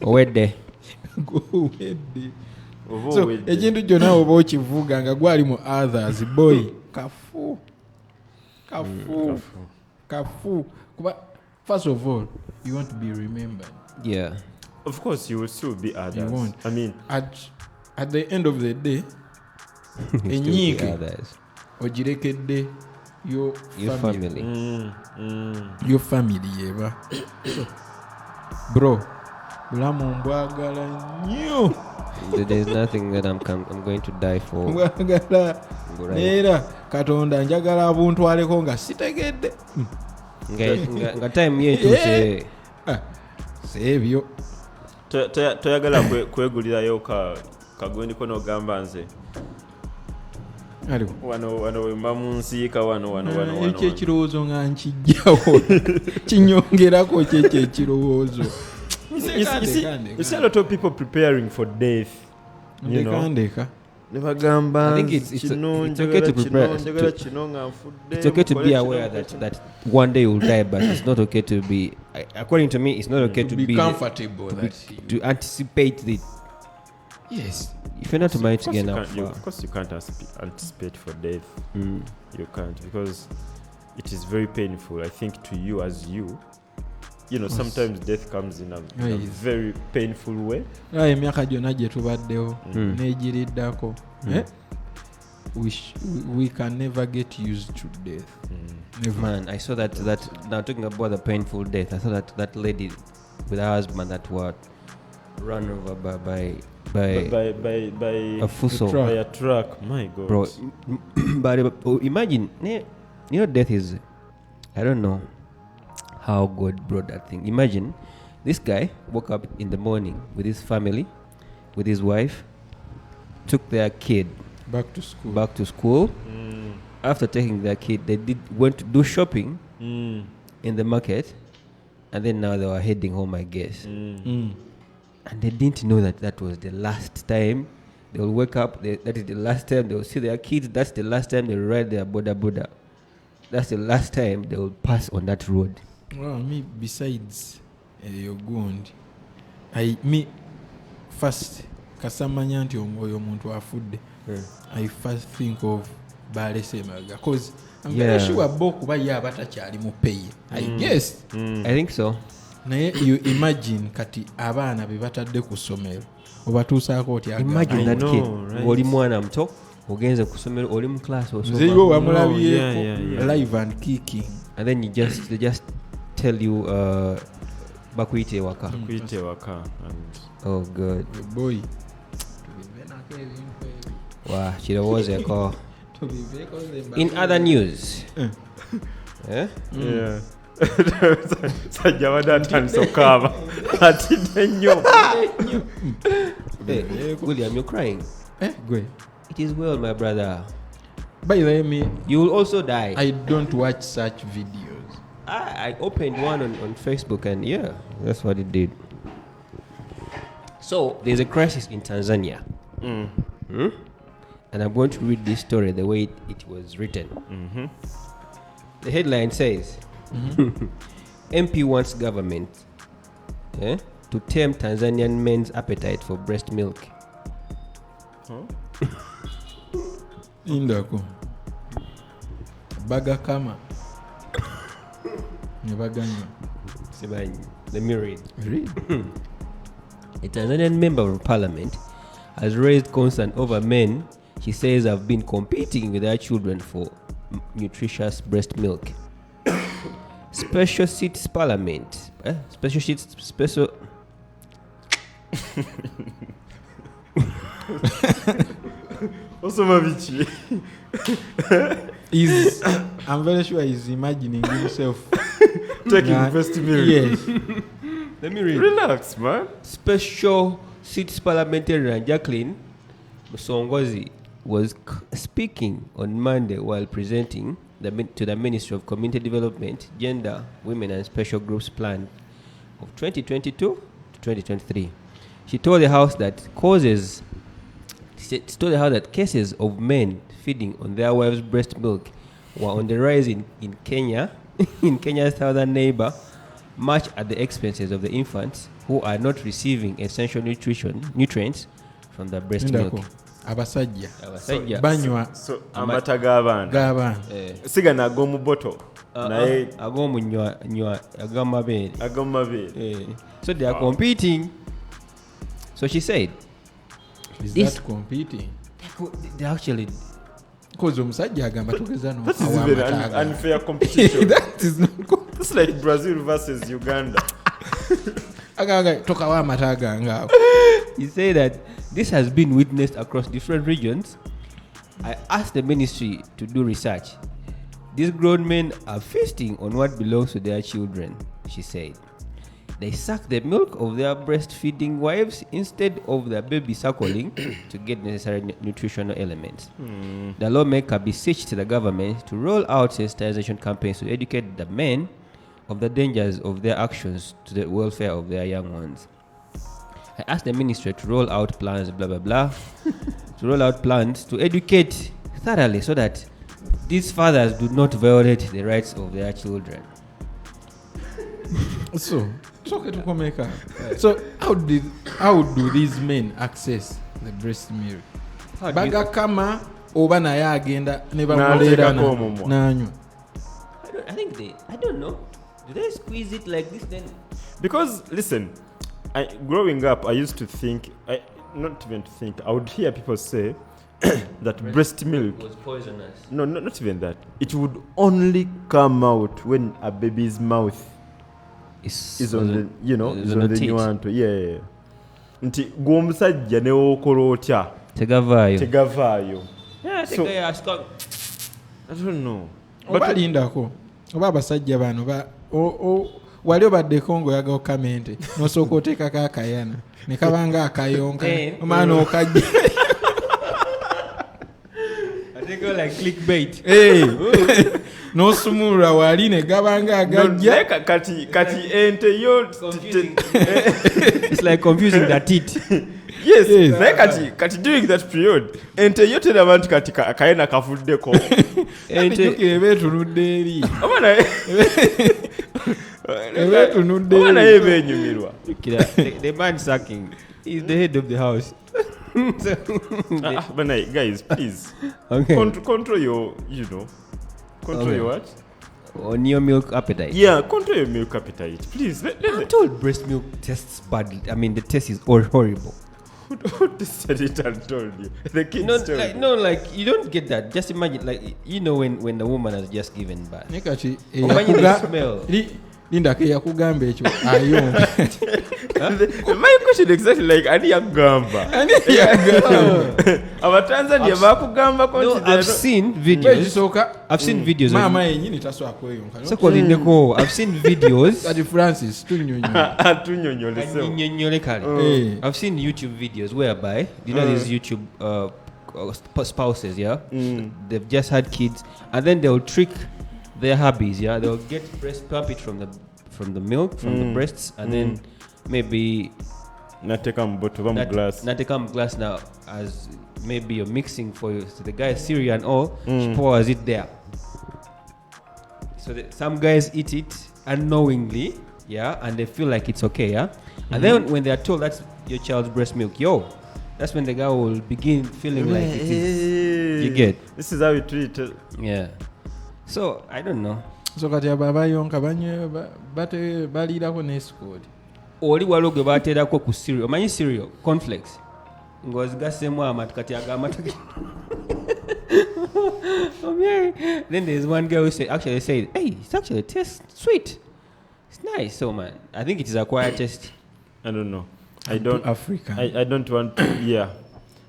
[SPEAKER 1] Owedde.
[SPEAKER 2] So ekintu kyonna oba okivuga nga gwali mu others boy kafu. Kuba first of all, you want to be remembered.
[SPEAKER 1] Yeah.
[SPEAKER 3] Of course, you will still be others.
[SPEAKER 2] You won't.
[SPEAKER 3] I mean,
[SPEAKER 2] at the end of the day, enyiike ogirekedde your family. Your family, yeba. Bro, bulamu mbwagala nnyo.
[SPEAKER 1] There's nothing that I'm going to die for.
[SPEAKER 2] Mbwagala. Neera Katonda njagala abuntwaleko nga sitegedde.
[SPEAKER 1] Nga time ye tuuse
[SPEAKER 2] sebyo
[SPEAKER 3] toyagala kwegulirayo kagwendiko n'ogamba nze wano wemba mu nsiika wano
[SPEAKER 2] ekyo ekirowoozo nga nkijjawo kinyongerako kyekyo ekirowoozo.
[SPEAKER 3] You see a lot of people preparing for death. You know? I
[SPEAKER 1] think it's okay to prepare. It's okay to be aware that one day you'll die, but it's not okay to be. According to me, it's not okay to be
[SPEAKER 2] comfortable.
[SPEAKER 1] To anticipate the.
[SPEAKER 2] Yes.
[SPEAKER 1] If you're not married again,
[SPEAKER 3] of course you can't anticipate for death. You can't, because it is very painful. I think to you as you know, sometimes death comes in a very painful way.
[SPEAKER 2] Emyaka gyonna gye tubaddewo n'egiriddako. We can never get used to death. Never.
[SPEAKER 1] Man, I saw that now talking about the painful death, I saw that lady with her husband that were run over by a fuso,
[SPEAKER 3] by a truck. My God,
[SPEAKER 1] bro. But imagine, you know, death is, I don't know how God brought that thing. Imagine this guy woke up in the morning with his family, with his wife, took their kid
[SPEAKER 2] back to school.
[SPEAKER 1] After taking their kid, they went to do shopping in the market, and then now they were heading home, I guess. And they didn't know that was the last time they will wake up. That is the last time they will see their kids. That's the last time they will ride their boda. That's the last time they will pass on that road.
[SPEAKER 2] Well, me, besides your gundi, me first kasamanya nti oyo muntu afudde. I first think of Bale Semaga, because I'm very sure boku ba abatakyali mu pay. I guess.
[SPEAKER 1] I think so.
[SPEAKER 2] Naye you imagine kati abaana be batadde ku ssomero obatuusaako oti
[SPEAKER 1] imagine that kid oli mwana muto ogenze ku ssomero oli mu class
[SPEAKER 2] nzeyo wamulabyeko live and kicking,
[SPEAKER 1] and then they just tell you bakuyite ewaka
[SPEAKER 3] and
[SPEAKER 1] oh god
[SPEAKER 2] boy
[SPEAKER 1] wow kirowoozeeko. In other news
[SPEAKER 3] sajja badde atandise okukaaba atidde nnyo.
[SPEAKER 1] William, you're crying.
[SPEAKER 2] Gwe.
[SPEAKER 1] It is well, my brother.
[SPEAKER 2] By the way,
[SPEAKER 1] you will also die.
[SPEAKER 2] I don't watch such videos.
[SPEAKER 1] I opened one on Facebook, and yeah, that's what it did. So there's a crisis in Tanzania. And I'm going to read this story the way it was written. The headline says, MP wants government to tame Tanzanian men's appetite for breast milk.
[SPEAKER 2] Indako baga kama nebaganya.
[SPEAKER 1] Let me read. A Tanzanian member of parliament has raised concern over men he says have been competing with their children for nutritious breast milk. Special seats parliament. Special.
[SPEAKER 3] Also, Mavichi.
[SPEAKER 2] I'm very sure he's imagining himself
[SPEAKER 3] taking breast milk.
[SPEAKER 2] Yes.
[SPEAKER 1] Let me read.
[SPEAKER 3] Relax, man.
[SPEAKER 1] Special seats parliamentarian Jacqueline Musongozi was speaking on Monday while presenting to the Ministry of Community Development, Gender, Women and Special Groups Plan of 2022 to 2023. She told the House that cases of men feeding on their wives' breast milk were on the rise in Kenya, in Kenya's southern neighbor, much at the expenses of the infants who are not receiving essential nutrients from the breast milk.
[SPEAKER 2] Abasajja
[SPEAKER 1] banywa
[SPEAKER 3] so amata g'abaana sigana ag'omu bottle naye
[SPEAKER 1] ag'omunywa ag'amabeere. So they are competing. So she said,
[SPEAKER 2] is that competing?
[SPEAKER 1] They actually,
[SPEAKER 2] because omusajja agamba tugeza no
[SPEAKER 3] that is even unfair competition.
[SPEAKER 2] That is not
[SPEAKER 3] that's like Brazil versus Uganda.
[SPEAKER 2] Tokawa amata ganga.
[SPEAKER 1] He said that this has been witnessed across different regions. I asked the ministry to do research. These grown men are feasting on what belongs to their children, she said. they suck the milk of their breastfeeding wives instead of their baby suckling to get necessary nutritional elements. The lawmaker beseeched the government to roll out sensitization campaigns to educate the men of the dangers of their actions to the welfare of their young ones. I asked the ministry to roll out plans, blah, blah, blah, to roll out plans to educate thoroughly so that these fathers do not violate the rights of their children.
[SPEAKER 2] So how do these men access the breast milk? Bagakama oba naye agenda ne bamulera nanywa.
[SPEAKER 1] I don't know. Do they squeeze it like this then?
[SPEAKER 3] Because listen, growing up, I used to think, I would hear people say that breast milk
[SPEAKER 1] was poisonous.
[SPEAKER 3] No, not even that. It would only come out when a baby's mouth is on the, is on the nywanto. Yeah. Nti gwomusajja ne okola otya tegavaayo.
[SPEAKER 1] Yeah,
[SPEAKER 3] so, I don't know.
[SPEAKER 2] Oba lindako oba abasajja bano wali obaddeko ng'oyaga okamente n'osooka oteekako akayana ne kabanga akayonka omwana okajja.
[SPEAKER 1] Go like clickbait.
[SPEAKER 2] N'osumulula wali ne gabanga agajja.
[SPEAKER 3] Kati ente yo.
[SPEAKER 1] It's like confusing the teeth.
[SPEAKER 3] Yes. Kati during that period ente yo teraba nti kati akayena kafuddeko.
[SPEAKER 2] Ente ebeetunudde eri.
[SPEAKER 3] Omwana yebenyumirwa.
[SPEAKER 1] The man sucking is the head of the house.
[SPEAKER 3] But guys, please.
[SPEAKER 1] Okay.
[SPEAKER 3] Control your, control your what?
[SPEAKER 1] On your milk appetite.
[SPEAKER 3] Yeah, control your milk appetite, please.
[SPEAKER 1] I'm told breast milk tastes badly. I mean, the taste is horrible.
[SPEAKER 3] Who said it and told you? The kids told you.
[SPEAKER 1] No, like you don't get that. Just imagine, like when the woman has just given birth. Imagine the smell.
[SPEAKER 2] Linda yakugamba ekyo ayonka.
[SPEAKER 3] My question exactly like ani yagamba. Abatanzania bakugamba konti.
[SPEAKER 1] I've seen videos. I've seen videos.
[SPEAKER 2] Mama yenyini taswa kweyonka.
[SPEAKER 1] So kolindeko. I've seen videos.
[SPEAKER 2] Ati Francis
[SPEAKER 3] tunyonyole
[SPEAKER 1] kale. I've seen YouTube videos whereby these YouTube spouses, they've just had kids and then they'll trick their hubbies, they'll get pump it from the milk from the breasts and then maybe
[SPEAKER 3] natekam
[SPEAKER 1] glass now as maybe you're mixing for the guy's cereal and all. She pours it there, so some guys eat it unknowingly, and they feel like it's okay, and then when they are told that's your child's breast milk, that's when the guy will begin feeling like it is. You get
[SPEAKER 3] this is how we treat it.
[SPEAKER 1] So I don't know.
[SPEAKER 2] So kati abayonka banywe balirako ne scored.
[SPEAKER 1] Oli walo gwe baterako ku cereal. Omanyi cereal cornflakes. Ngozi gasemu amatu kati agamatu. Then there's one girl who said, hey, it actually tastes sweet. It's nice. So man, I think it is acquired taste.
[SPEAKER 3] I don't know.
[SPEAKER 2] African.
[SPEAKER 3] I don't want to,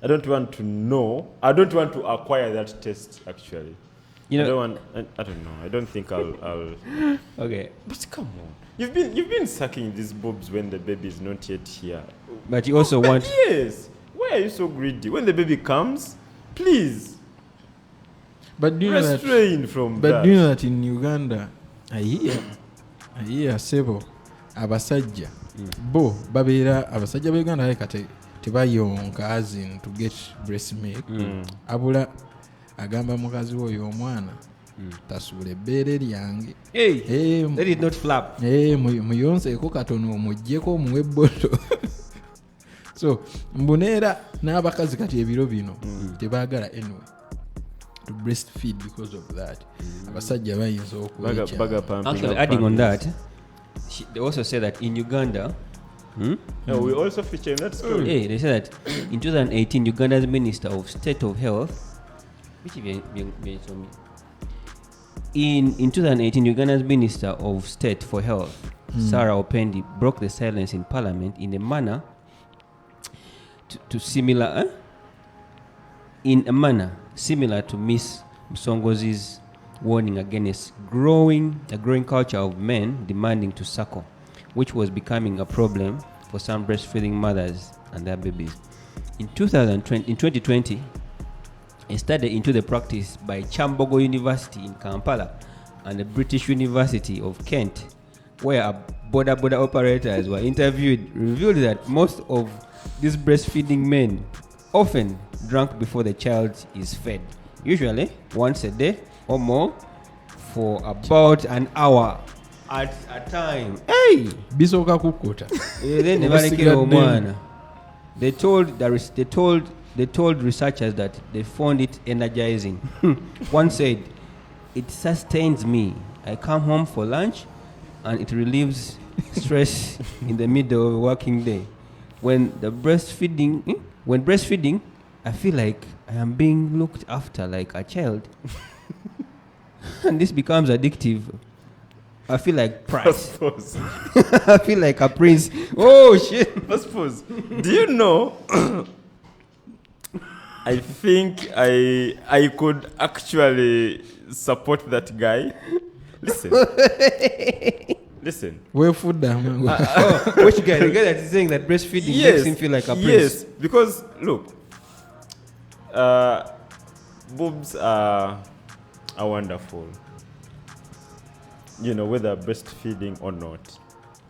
[SPEAKER 3] I don't want to know. I don't want to acquire that taste actually. I don't know. I don't think I'll.
[SPEAKER 1] Okay.
[SPEAKER 3] But come on. You've been sucking these boobs when the baby is not yet here.
[SPEAKER 1] But you also want.
[SPEAKER 3] Yes. Why are you so greedy? When the baby comes, please.
[SPEAKER 2] But do you
[SPEAKER 3] restrain from that.
[SPEAKER 2] But do you know that in Uganda, I hear several abasajja bo babeera abasajja b'Uganda kati tebayonka as in to get breast milk. Abula agamba mukazi oyo omwana tasubula ebbeere lyange.
[SPEAKER 1] That is not flap.
[SPEAKER 2] Muyonseeko katono omuggyeko omuwe ebboto. So mbuneera n'abakazi kati ebiro bino tebaagala anyway to breastfeed because of that. Abasajja bayinza okuwekya.
[SPEAKER 1] Actually, adding on that, they also say that in Uganda,
[SPEAKER 3] we also feature in that story.
[SPEAKER 1] They say that in 2018, Uganda's Minister of State of Health, in 2018, Uganda's Minister of State for Health, Sarah Opendi, broke the silence in Parliament in a manner similar to Miss Msongozi's warning against a growing culture of men demanding to suckle. which was becoming a problem for some breastfeeding mothers and their babies. In 2020, a study into the practice by Chambogo University in Kampala and the British University of Kent, where border operators were interviewed, revealed that most of these breastfeeding men often drank before the child is fed, usually once a day or more, for about an hour at a time. Hey!
[SPEAKER 2] Bisoka kukota.
[SPEAKER 1] They told researchers that they found it energizing. One said, "It sustains me. I come home for lunch and it relieves stress in the middle of a working day. When breastfeeding, I feel like I am being looked after like a child." And this becomes addictive. I feel like Price. I feel like a prince. Oh shit.
[SPEAKER 3] Pause. Do you know? I think I could actually support that guy. Listen.
[SPEAKER 2] Where food down?
[SPEAKER 1] Which guy? The guy that is saying that breastfeeding makes him feel like a prince.
[SPEAKER 3] Yes, because look, boobs are wonderful. You know, whether breastfeeding or not.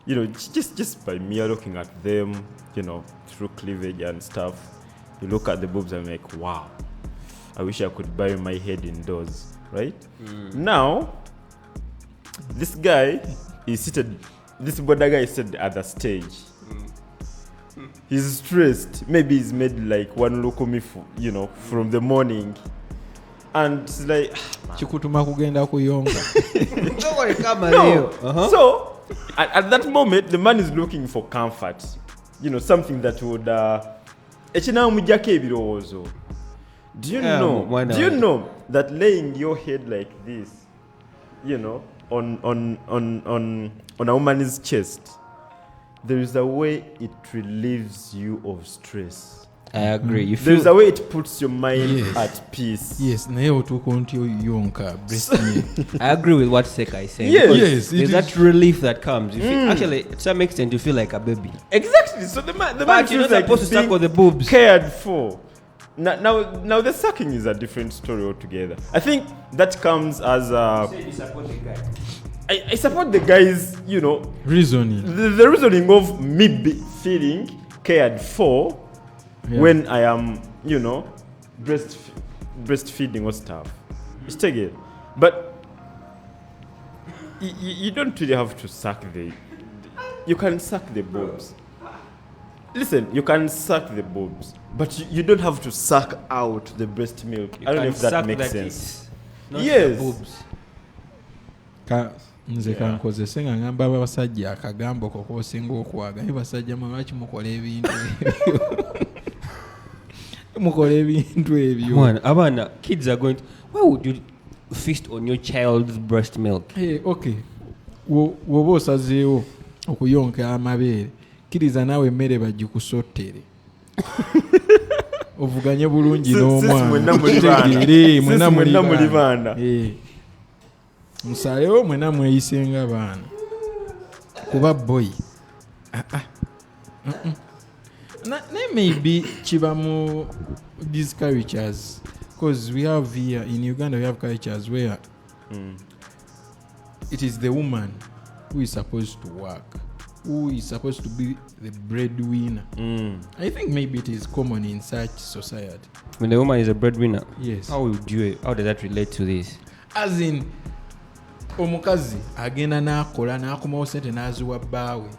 [SPEAKER 3] You know, just by mere looking at them, you know, through cleavage and stuff, you look at the boobs and like, wow, I wish I could bury my head indoors, right? Now, this guy is seated, this border guy is at the other stage. He's stressed. Maybe he's made like one lokomi, you know, from the morning. And it's like,
[SPEAKER 2] Chikutuma kugenda kuyonga.
[SPEAKER 3] No. So, at that moment, the man is looking for comfort. You know, something that would... Do you know that laying your head like this, you know, on a woman's chest, there is a way it relieves you of stress.
[SPEAKER 1] I agree.
[SPEAKER 3] There's a way it puts your mind at peace.
[SPEAKER 2] Yes, I agree
[SPEAKER 1] with what Seka is saying.
[SPEAKER 3] Yes,
[SPEAKER 1] there's that relief that comes. You feel, actually, to some extent, you feel like a baby.
[SPEAKER 3] Exactly. So the man
[SPEAKER 1] you're
[SPEAKER 3] feels
[SPEAKER 1] not
[SPEAKER 3] like
[SPEAKER 1] supposed to suck on the boobs.
[SPEAKER 3] Cared for. Now the sucking is a different story altogether. I think that comes as a...
[SPEAKER 1] You support the guy.
[SPEAKER 3] I support the guy's, you know...
[SPEAKER 2] reasoning.
[SPEAKER 3] The reasoning of me feeling cared for when I am, you know, breastfeeding or stuff. You take it. But you don't really have to suck you can suck the boobs. Listen, you can suck the boobs, but you don't have to suck out the breast milk. I don't know if that makes sense. Yes.
[SPEAKER 1] The boobs.
[SPEAKER 2] Nze kankozese nga ngamba abasajja akagambo ko kosinga okwaga naye basajja lwaki mukola ebintu ebyo
[SPEAKER 1] Mwana, abana, kids are going to, why would you feast on your child's breast milk?
[SPEAKER 2] Hey, okay. Woba osazeewo okuyonka amabeere kkiriza naawe emmere bagikusotere ovuganye bulungi n'omwana
[SPEAKER 3] mwenna muli baana
[SPEAKER 2] musalewo mwena mweyisenga baana kuba boy maybe kiba mu these cultures because we have here in Uganda we have cultures where it is the woman who is supposed to work, who is supposed to be the breadwinner. I think maybe it is common in such society.
[SPEAKER 1] When the woman is a breadwinner?
[SPEAKER 2] Yes.
[SPEAKER 1] How does that relate to this?
[SPEAKER 2] As in, omukazi agenda n'akola n'akomawo sente n'aziwa bbaawe.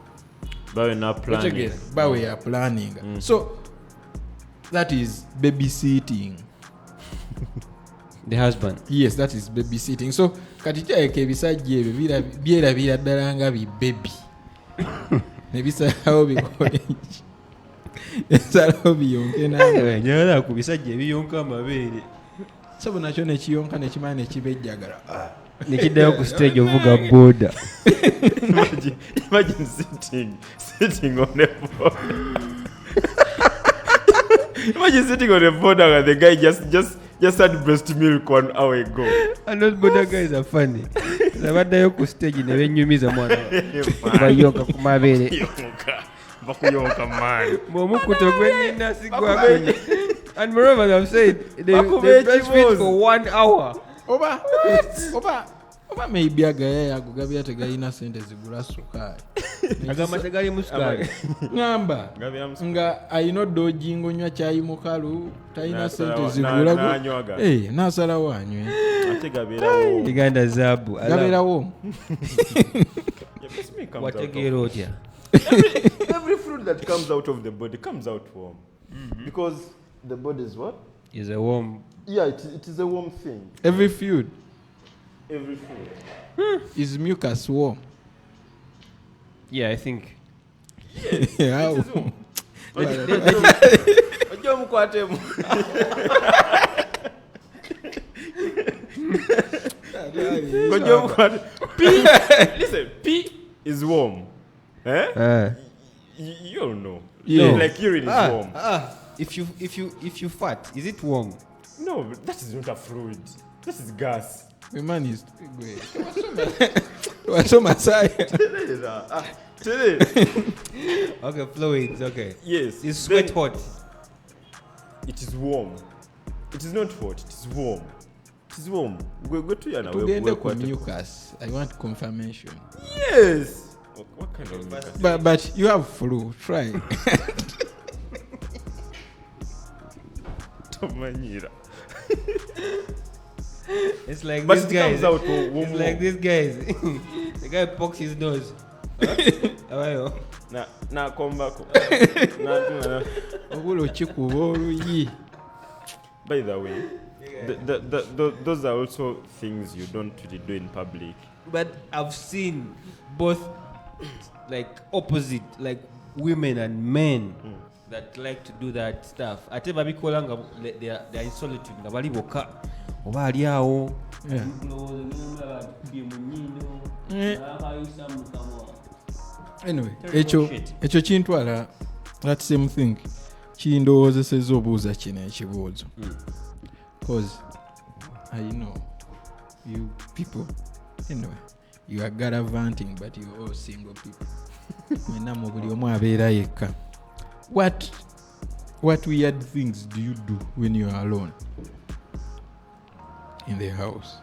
[SPEAKER 2] Bawe ya planning. So that is babysitting.
[SPEAKER 1] The husband.
[SPEAKER 2] Yes, that is babysitting. So kati kyayeka ebisajja ebyo byerabira ddala nga bibebi. Ne bisalawo bikole ki? Bisalawo biyonke nawe.
[SPEAKER 1] Nyala ku bisajja ebiyonka amabeere.
[SPEAKER 2] Sabo nakyo ne kiyonka ne kimala ne kibejjagala.
[SPEAKER 1] Nikiddayo ku stage ovuga boda.
[SPEAKER 3] Imagine sitting on a board. Imagine sitting on a border and the guy just had breast milk 1 hour ago.
[SPEAKER 1] And those border guys are funny. Nabaddayo ku stage ne benyumiza mwana. Bayonka ku mabere.
[SPEAKER 3] Bakuyonka man.
[SPEAKER 1] Mumukuto gwenina sigwa. And moreover, I've said they breastfeed for 1 hour.
[SPEAKER 2] Oba maybe agaya agugabya tegayina sente zigula sukali.
[SPEAKER 1] Agamba tegali musukali.
[SPEAKER 2] Ngamba nga ayino dojingo nywa chai mukalu tayina sente zigula go. Nasala wanywe.
[SPEAKER 3] Ate gaberawo.
[SPEAKER 1] Uganda zabu.
[SPEAKER 2] Gaberawo.
[SPEAKER 1] Wategera otya.
[SPEAKER 3] Every fruit that comes out of the body comes out warm. Because the body is what?
[SPEAKER 1] Is a warm.
[SPEAKER 3] Yeah, it is a warm thing.
[SPEAKER 2] Every food.
[SPEAKER 3] Every food.
[SPEAKER 2] Is mucus warm?
[SPEAKER 1] Yeah, I think.
[SPEAKER 3] Yes.
[SPEAKER 2] Yeah.
[SPEAKER 3] It is warm. Listen, pee is warm. You don't know.
[SPEAKER 2] Yeah.
[SPEAKER 3] Like urine is warm.
[SPEAKER 1] If you fart, is it warm?
[SPEAKER 3] No, that is not a fluid. This is gas.
[SPEAKER 2] The man is so Masai.
[SPEAKER 1] Okay, fluids. Okay.
[SPEAKER 3] Yes.
[SPEAKER 1] Is sweat hot?
[SPEAKER 3] It is warm. It is not hot. It is warm. It is warm. Go to your now.
[SPEAKER 2] Mucus. I want confirmation.
[SPEAKER 3] Yes. What kind of mucus?
[SPEAKER 2] But you have flu. Try.
[SPEAKER 1] It's like
[SPEAKER 3] but
[SPEAKER 1] this
[SPEAKER 3] it
[SPEAKER 1] guy.
[SPEAKER 3] comes out
[SPEAKER 1] It's like this guy. The guy pokes his nose. How are you?
[SPEAKER 3] Na come back. By the way, those are also things you don't really do in public.
[SPEAKER 1] But I've seen both, like opposite, like women and men that like to do that stuff. Ate babikola nga they are in solitude nga bali boka oba ali awo.
[SPEAKER 2] Anyway, ekyo kintwala that same thing kindowoozesezza obuuza kino ekibuuzo because I know you people anyway you are gallivanting but you are all single people. Mwena mu buli omu abeera yekka. What weird things do you do when you are alone in the house?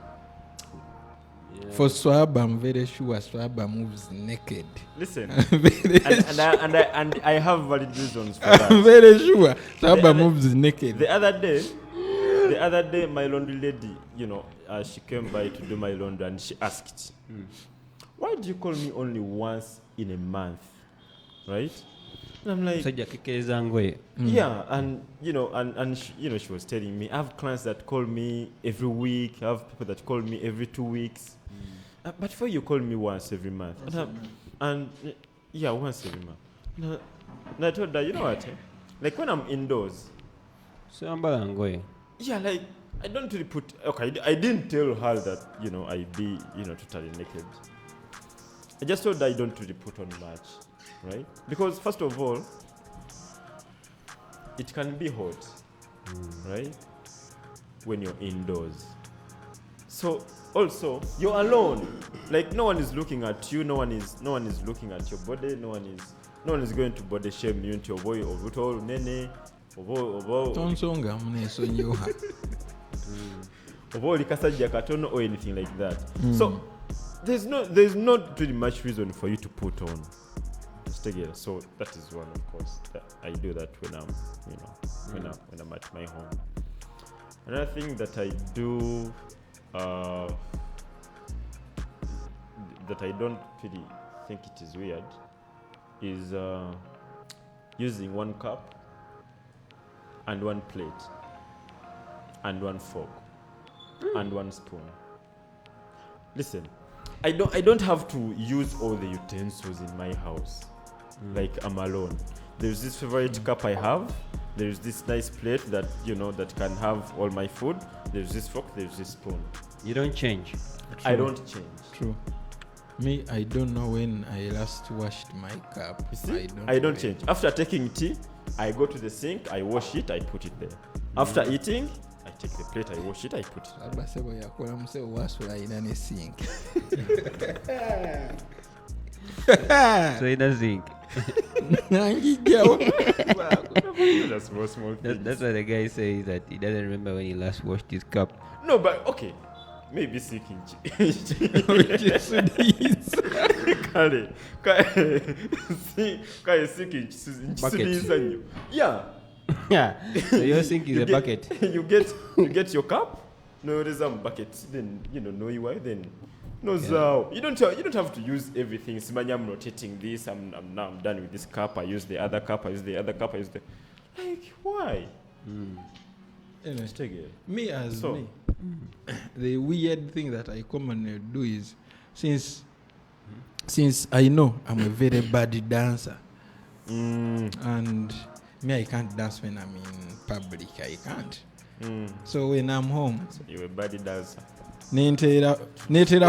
[SPEAKER 2] Yeah. For Swaba, I'm very sure Swaba moves naked.
[SPEAKER 3] Listen, and I have valid reasons for that.
[SPEAKER 2] I'm very sure Swaba moves naked.
[SPEAKER 3] The other day, my laundry lady, she came by to do my laundry and she asked, "Why do you call me only once in a month?" Right? And I'm like, yeah, and she was telling me, I have clients that call me every week, I have people that call me every 2 weeks, but for you call me once every month, once every month. And I told her, you know what? Like when I'm indoors, yeah, like I don't really put. Okay, I didn't tell her that I be totally naked. I just told her I don't really put on much. Right? Because first of all, it can be hot, right? When you're indoors. So also you're alone. Like no one is looking at you. No one is looking at your body. No one is going to body shame you into your boy or nene or or anything like that. So there's not really much reason for you to put on. So that is one, of course. I do that when I'm, when I'm at my home. Another thing that I do that I don't really think it is weird is using one cup and one plate and one fork and one spoon. Listen, I don't have to use all the utensils in my house. Like I'm alone. There's this favorite cup I have. There's this nice plate that that can have all my food. There's this fork. There's this spoon.
[SPEAKER 1] You don't change.
[SPEAKER 2] True.
[SPEAKER 3] I don't change.
[SPEAKER 2] True. Me, I don't know when I last washed my cup.
[SPEAKER 3] You see? I don't change. After taking tea, I go to the sink. I wash it. I put it there. After eating, I take the plate, I wash it, I put it.
[SPEAKER 2] Abasebo yakola musebo wasula ina ne sink.
[SPEAKER 1] So in a zinc.
[SPEAKER 3] That's small things.
[SPEAKER 1] That's what the guy says, that he doesn't remember when he last washed his cup.
[SPEAKER 3] No, but okay. Maybe sinking. Yeah.
[SPEAKER 1] Yeah. So your sink is a bucket.
[SPEAKER 3] You get your cup. No, there's a bucket. Then know you why. Then no, so you don't have to use everything. Simanya, I'm rotating this. I'm done with this cup. I use the other cup. I use the other cup. I use the why?
[SPEAKER 2] Anyway, me, the weird thing that I commonly do is, since I know I'm a very bad dancer, and me, I can't dance when I'm in public. I can't. So when I'm home,
[SPEAKER 3] you're a bad dancer.
[SPEAKER 2] Netera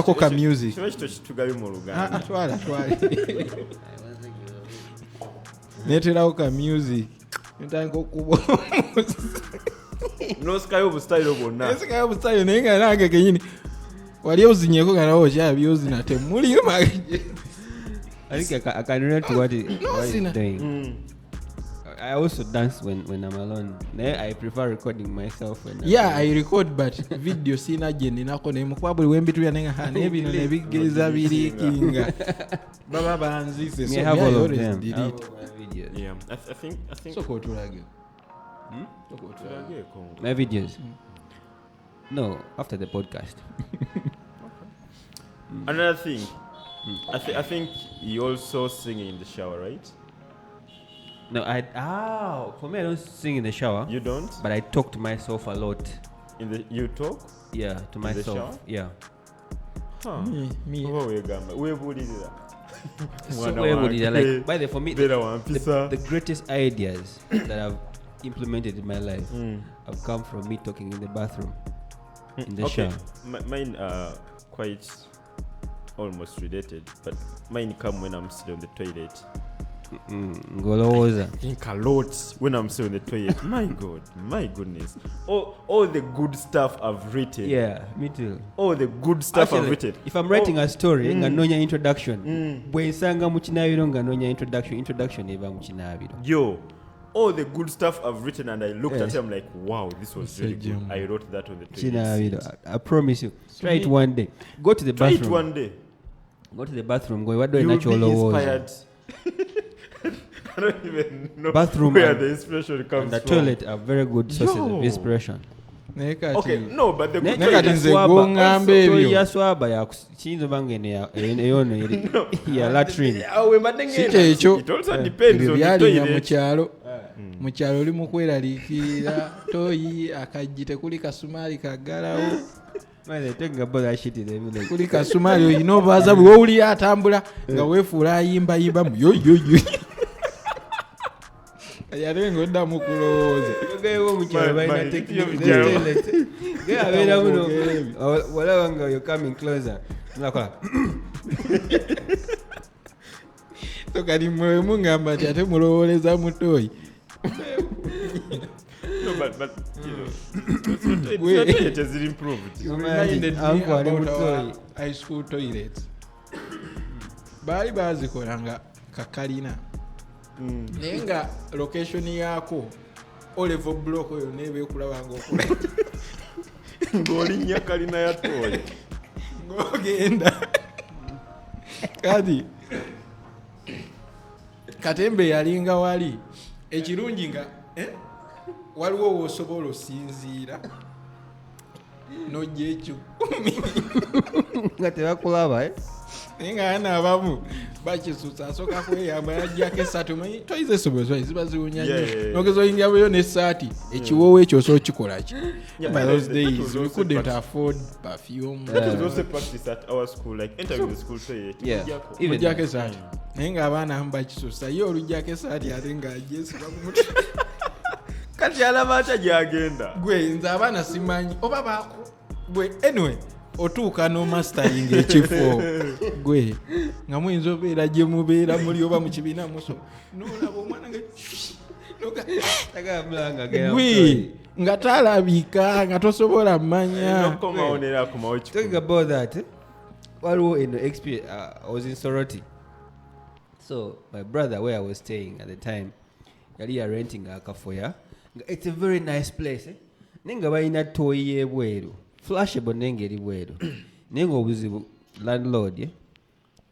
[SPEAKER 2] koka music. Netera koka music.
[SPEAKER 3] No sky of style of na.
[SPEAKER 2] Sky of style nenga nange kenyini. Wali ozinyeko kana osha byozi na temuli ma.
[SPEAKER 1] I think I can relate to what he's doing. I also dance when I'm alone. I prefer recording myself when
[SPEAKER 2] I record, but video sina jeni nako ne mkwabuli wembitu ya nenga ha nebi no nebigeza birikinga. Baba banzise so
[SPEAKER 1] I always
[SPEAKER 2] delete
[SPEAKER 1] videos.
[SPEAKER 3] Yeah, I think
[SPEAKER 2] so ko tulage.
[SPEAKER 1] My videos. No, after the podcast.
[SPEAKER 3] Another thing, I think you also sing in the shower, right?
[SPEAKER 1] No, for me I don't sing in the shower.
[SPEAKER 3] You don't?
[SPEAKER 1] But I talk to myself a lot.
[SPEAKER 3] You talk?
[SPEAKER 1] Yeah, to
[SPEAKER 3] in
[SPEAKER 1] myself.
[SPEAKER 3] The shower?
[SPEAKER 1] Yeah.
[SPEAKER 2] Huh. Me.
[SPEAKER 3] Where would it
[SPEAKER 1] like, by the for me, the greatest ideas that I've implemented in my life have come from me talking in the bathroom, in the shower.
[SPEAKER 3] Mine are quite almost related, but mine come when I'm sitting on the toilet.
[SPEAKER 1] Think
[SPEAKER 3] a lot when I'm sitting on the toilet. My goodness. All the good stuff I've written.
[SPEAKER 1] Yeah, me too.
[SPEAKER 3] All the good stuff I've written.
[SPEAKER 1] If I'm writing a story, nganonya introduction. Bwensanga mukinabiro nganonya introduction eva mukinabiro.
[SPEAKER 3] Yo, all the good stuff I've written, and I looked at it, I'm like, wow, this was really good. I wrote that on the toilet.
[SPEAKER 1] I promise you. Try it one day. Go to the bathroom.
[SPEAKER 3] Try it one day.
[SPEAKER 1] Go to the bathroom. Go. What do
[SPEAKER 3] You'll be inspired. I don't even know
[SPEAKER 1] bathroom
[SPEAKER 3] where the inspiration comes
[SPEAKER 1] and the
[SPEAKER 3] from.
[SPEAKER 1] toilet are very good sources of inspiration.
[SPEAKER 3] Okay, no, but the good
[SPEAKER 1] ya swaba ya chinzo bangene ya latrine.
[SPEAKER 3] It also depends on the toilet.
[SPEAKER 2] Mukyalo oli mukweraliikirira toyi akajjite kuli kasumali kagalawo. Kuli kasumali oyina obaaza bwe wowulira atambula nga weefuula ayimbayimba mu yoyoyo. Yate ng'oddamu kulowooza.
[SPEAKER 1] Whatever nga you're coming closer.
[SPEAKER 2] So kati mwe mungamba nti ate mulowooleza mutoyi.
[SPEAKER 3] No, but toilet has improved.
[SPEAKER 2] You reminded me about our high school toilets. Baali bazikolanga kakalina. Naye nga location yaako olevo block oyo neebe kulabanga okula.
[SPEAKER 3] Ng'olinnya kalina ya toyi.
[SPEAKER 2] Ng'ogenda. Kati Katembe yalinga wali ekirungi nga waliwo w'osobola osinziira n'ojja ekyo
[SPEAKER 1] nga tebakulaba
[SPEAKER 2] naye nga abaana abamu bakisusa asooka kweyamba yajjako essaati omanyi toyiza esobozwa ziba ziwunya nnyo nogeza oyingabeyo n'essaati ekiwoowo ekyo osobola okikola ki by those days we couldn't afford perfume.
[SPEAKER 3] That was also practiced at our school, like entering the school toilet.
[SPEAKER 2] Ojjako essaati naye ng'abaana abamu bakisusa ye olujjako essaati ate ng'agyesiba ku mutwe
[SPEAKER 3] kati alaba atya gy'agenda.
[SPEAKER 2] Gwe nze abaana simanyi oba baako gwe anyway otuuka n'omastering ekifo gwe nga muyinza obeera gye mubeera muli oba mu kibiina muso n'olaba omwana gwe nga talabika nga tosobola mmanya.
[SPEAKER 1] Talking about that, while in the experience, I was in Soroti. So my brother, where I was staying at the time, yali renting a kafoya. It's a very nice place. Nenga bayina toyi ebweru. Flashable nenge eri bweru. Nenga obuzibu landlord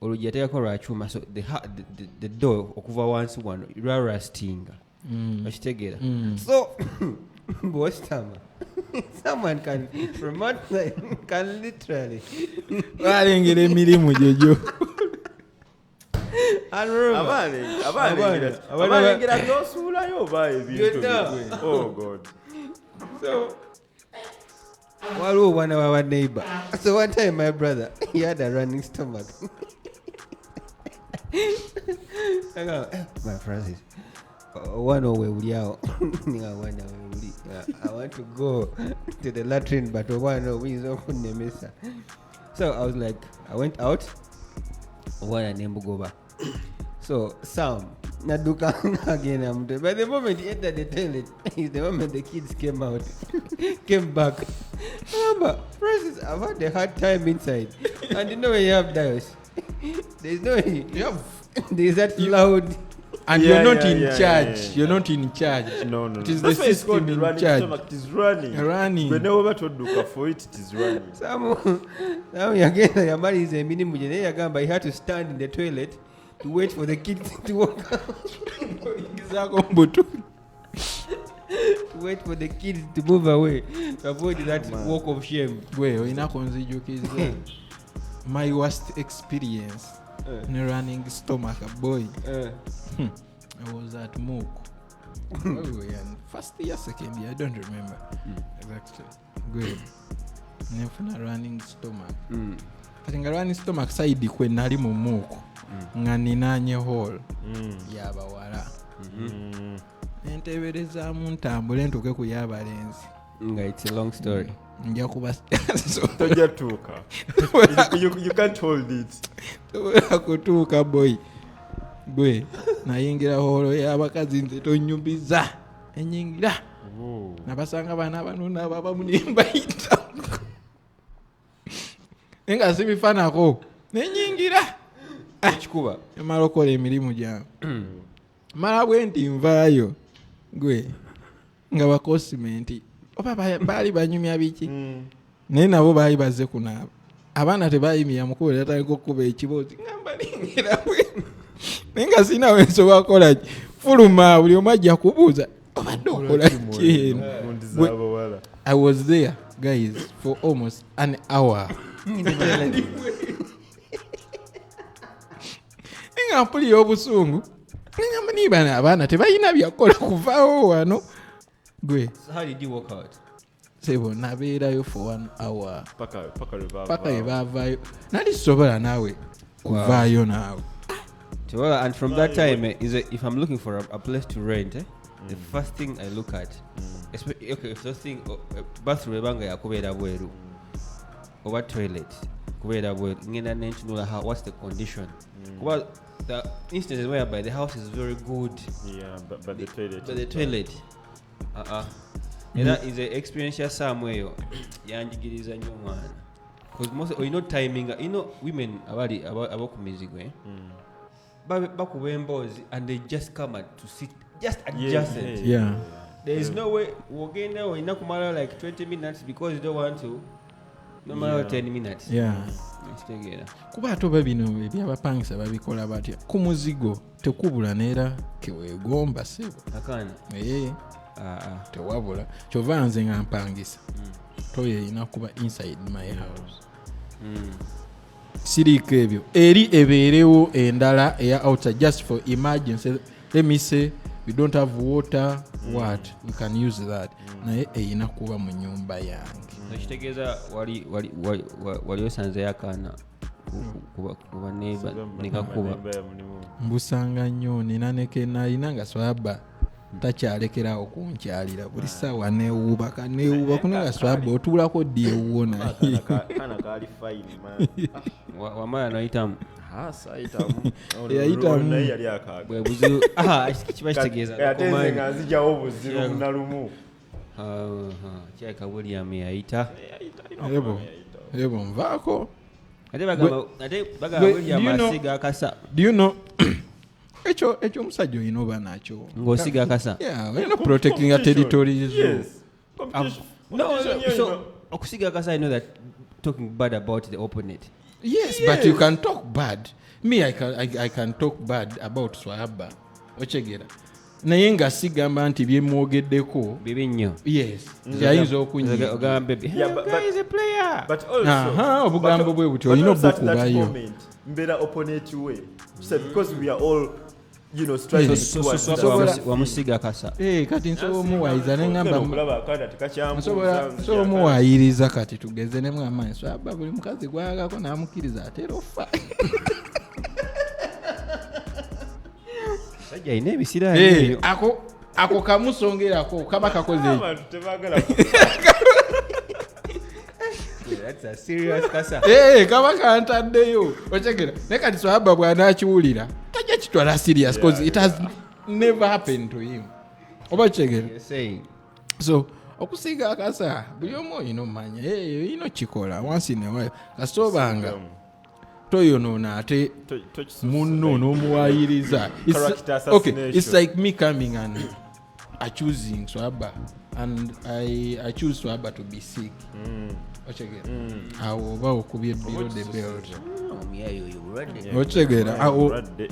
[SPEAKER 1] olugi yateekako lwa kyuma, so the door okuva wansi wano lwarastinga okitegeera. So someone can from outside can literally
[SPEAKER 2] balengera emirimu gyegyo.
[SPEAKER 3] abalengera byosuulayo oba ebintu. Oh God.
[SPEAKER 1] So one of our neighbor. So one time my brother, he had a running stomach. I go, my Francis, I want to go to the latrine, but so I was like, I went out. One name go back. So Sam Naduka again. By the moment he entered the toilet, is the moment the kids came out, came back. Remember, Francis, I've had a hard time inside, and you know when you have dials, there's no there's that loud.
[SPEAKER 2] And you're not in charge. You're not in charge.
[SPEAKER 3] No.
[SPEAKER 2] It is the system in charge.
[SPEAKER 3] It is running. Whenever to do for it, it is running.
[SPEAKER 1] Now again, Yamari is a minimum. He had to stand in the toilet to wait for the kids to walk out. To wait for the kids to move away to avoid that walk of shame.
[SPEAKER 2] My worst experience in a running stomach, boy. I was at Milk. First year, second year, I don't remember exactly. Good. Nefuna running stomach. I think a running stomach side when nali mu Milk. Nga ninanye hall. Yabawala. Entebereza mu ntambula entuuke ku yabalenzi.
[SPEAKER 1] It's a long story.
[SPEAKER 2] Nja kuba
[SPEAKER 3] you can't hold it.
[SPEAKER 2] Kutuuka boy. Gwe nayingira holo y'abakazi nze tonyumbiza enyingira nabasanga bana banona baba munimba yita nga sibifanako nenyingira
[SPEAKER 1] kikuba
[SPEAKER 2] emalokola emirimu gyange mala bwenti nvaayo gwe nga bakosimenti oba baali banyumya biki naye nabo baali bazze kunaaba abaana tebayimira mukulu yataliko okuba ekiboozi ngamba lingira bwe nenga sina wensobola kola fuluma buli omu ajja kubuuza obadde okola ki. I was there guys for almost an hour. Nenga mpulira obusungu nenga niba abaana tebalina byakola kuvaawo wano gwe.
[SPEAKER 1] So how did you walk out?
[SPEAKER 2] Sebo nabeerayo for 1 hour paka ebavaayo nali sobola naawe kuvaayo naawe.
[SPEAKER 1] And from that time, if I'm looking for a place to rent, the first thing I look at, okay, first thing, bathroom banga yakubera bweru, over toilet, kubera bweru. Ngenda need to know what's the condition. Well, the instances whereby the house is very good,
[SPEAKER 3] but the toilet.
[SPEAKER 1] But the toilet, and that is an experience somewhere. Yanjigiriza nyo mwana. Because most, timing, women about music, and they just come to sit just adjacent.
[SPEAKER 2] Yeah.
[SPEAKER 1] There is no way walking there in Nakumara like 20 minutes because you don't want to. No matter 10 minutes.
[SPEAKER 2] Yeah. Kuba atoba bino ebyabapangisa babikola batya ku muzigo tekubula neera keweegomba sebo
[SPEAKER 1] akana
[SPEAKER 2] tewabula kyova nze nga mpangisa toyo erina kuba inside my house. Siriiko ebyo eri ebeerewo endala eya outside just for emergency. Let me say we don't have water, what we can use that. Naye erina kuba mu nyumba yange.
[SPEAKER 1] Nakitegeeza wali osanze yakana kuba neighbor nikakuba
[SPEAKER 2] mbusanga nnyo nina nalina nga swaba takyalekerawo kunkyalira buli ssaawa neewuuba kunanga swaba otuulako ddi ewuwo naye
[SPEAKER 1] wamala noyitamu
[SPEAKER 2] yayitamu
[SPEAKER 1] kiba kitegeeza
[SPEAKER 3] nzijawo obuzibu bunalumu
[SPEAKER 1] Kyaka Willam yaita.
[SPEAKER 2] Yebo nvaako.
[SPEAKER 1] Ate bagamba Willam asiga akasa.
[SPEAKER 2] Do you know ekyo omusajja oyina oba nakyo
[SPEAKER 1] ng'osiga akasa.
[SPEAKER 2] Yeah, we're not protecting our territories.
[SPEAKER 3] Yes.
[SPEAKER 1] So okusiga akasa, I know that talking bad about the opponent.
[SPEAKER 2] Yes, but you can talk bad. Me, I can talk bad about Swahaba. Ochegera. Naye nga sigamba nti byemwogeddeko
[SPEAKER 1] bibi nnyo.
[SPEAKER 2] Yes. Yayinza okunyiga.
[SPEAKER 1] Ogambe is a player.
[SPEAKER 3] But also
[SPEAKER 2] obugambo bwe butyo olina obukubayo.
[SPEAKER 3] Mbera opponent way. Because we are all striving towards
[SPEAKER 1] wamusiga akasa.
[SPEAKER 2] Kati nsobola omuwayiza nengamba nsobola omuwayiriza kati tugeze ne mwamaanyi Swahaba buli mukazi gwagako n'amukkiriza atera ofa.
[SPEAKER 1] Sajja ine ebisira
[SPEAKER 2] ako kamusongerako kaba kakoze.
[SPEAKER 1] That's a serious kasa.
[SPEAKER 2] Kaba kantaddeyo. Ochegera. Ne kati Swahaba bw'anaakiwulira tajja kitwala serious because it has never happened to him. Oba chegera. So okusiga akasa buli omu manya kikola once in a while kasobanga toyonoona ate munno n'omuwayiriza. It's like me coming and accusing Swahaba and I choose Swahaba to be sick. Awo oba okubye below the belt. Ochegera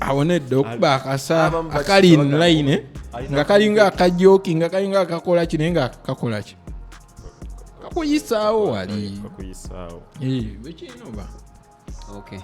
[SPEAKER 2] awo nedda okuba akasa akali in line nga kalinga akajoki nga kalinga akakola kine nga kakola ki kakuyisaawo wali. Wekinoba.
[SPEAKER 1] Okay.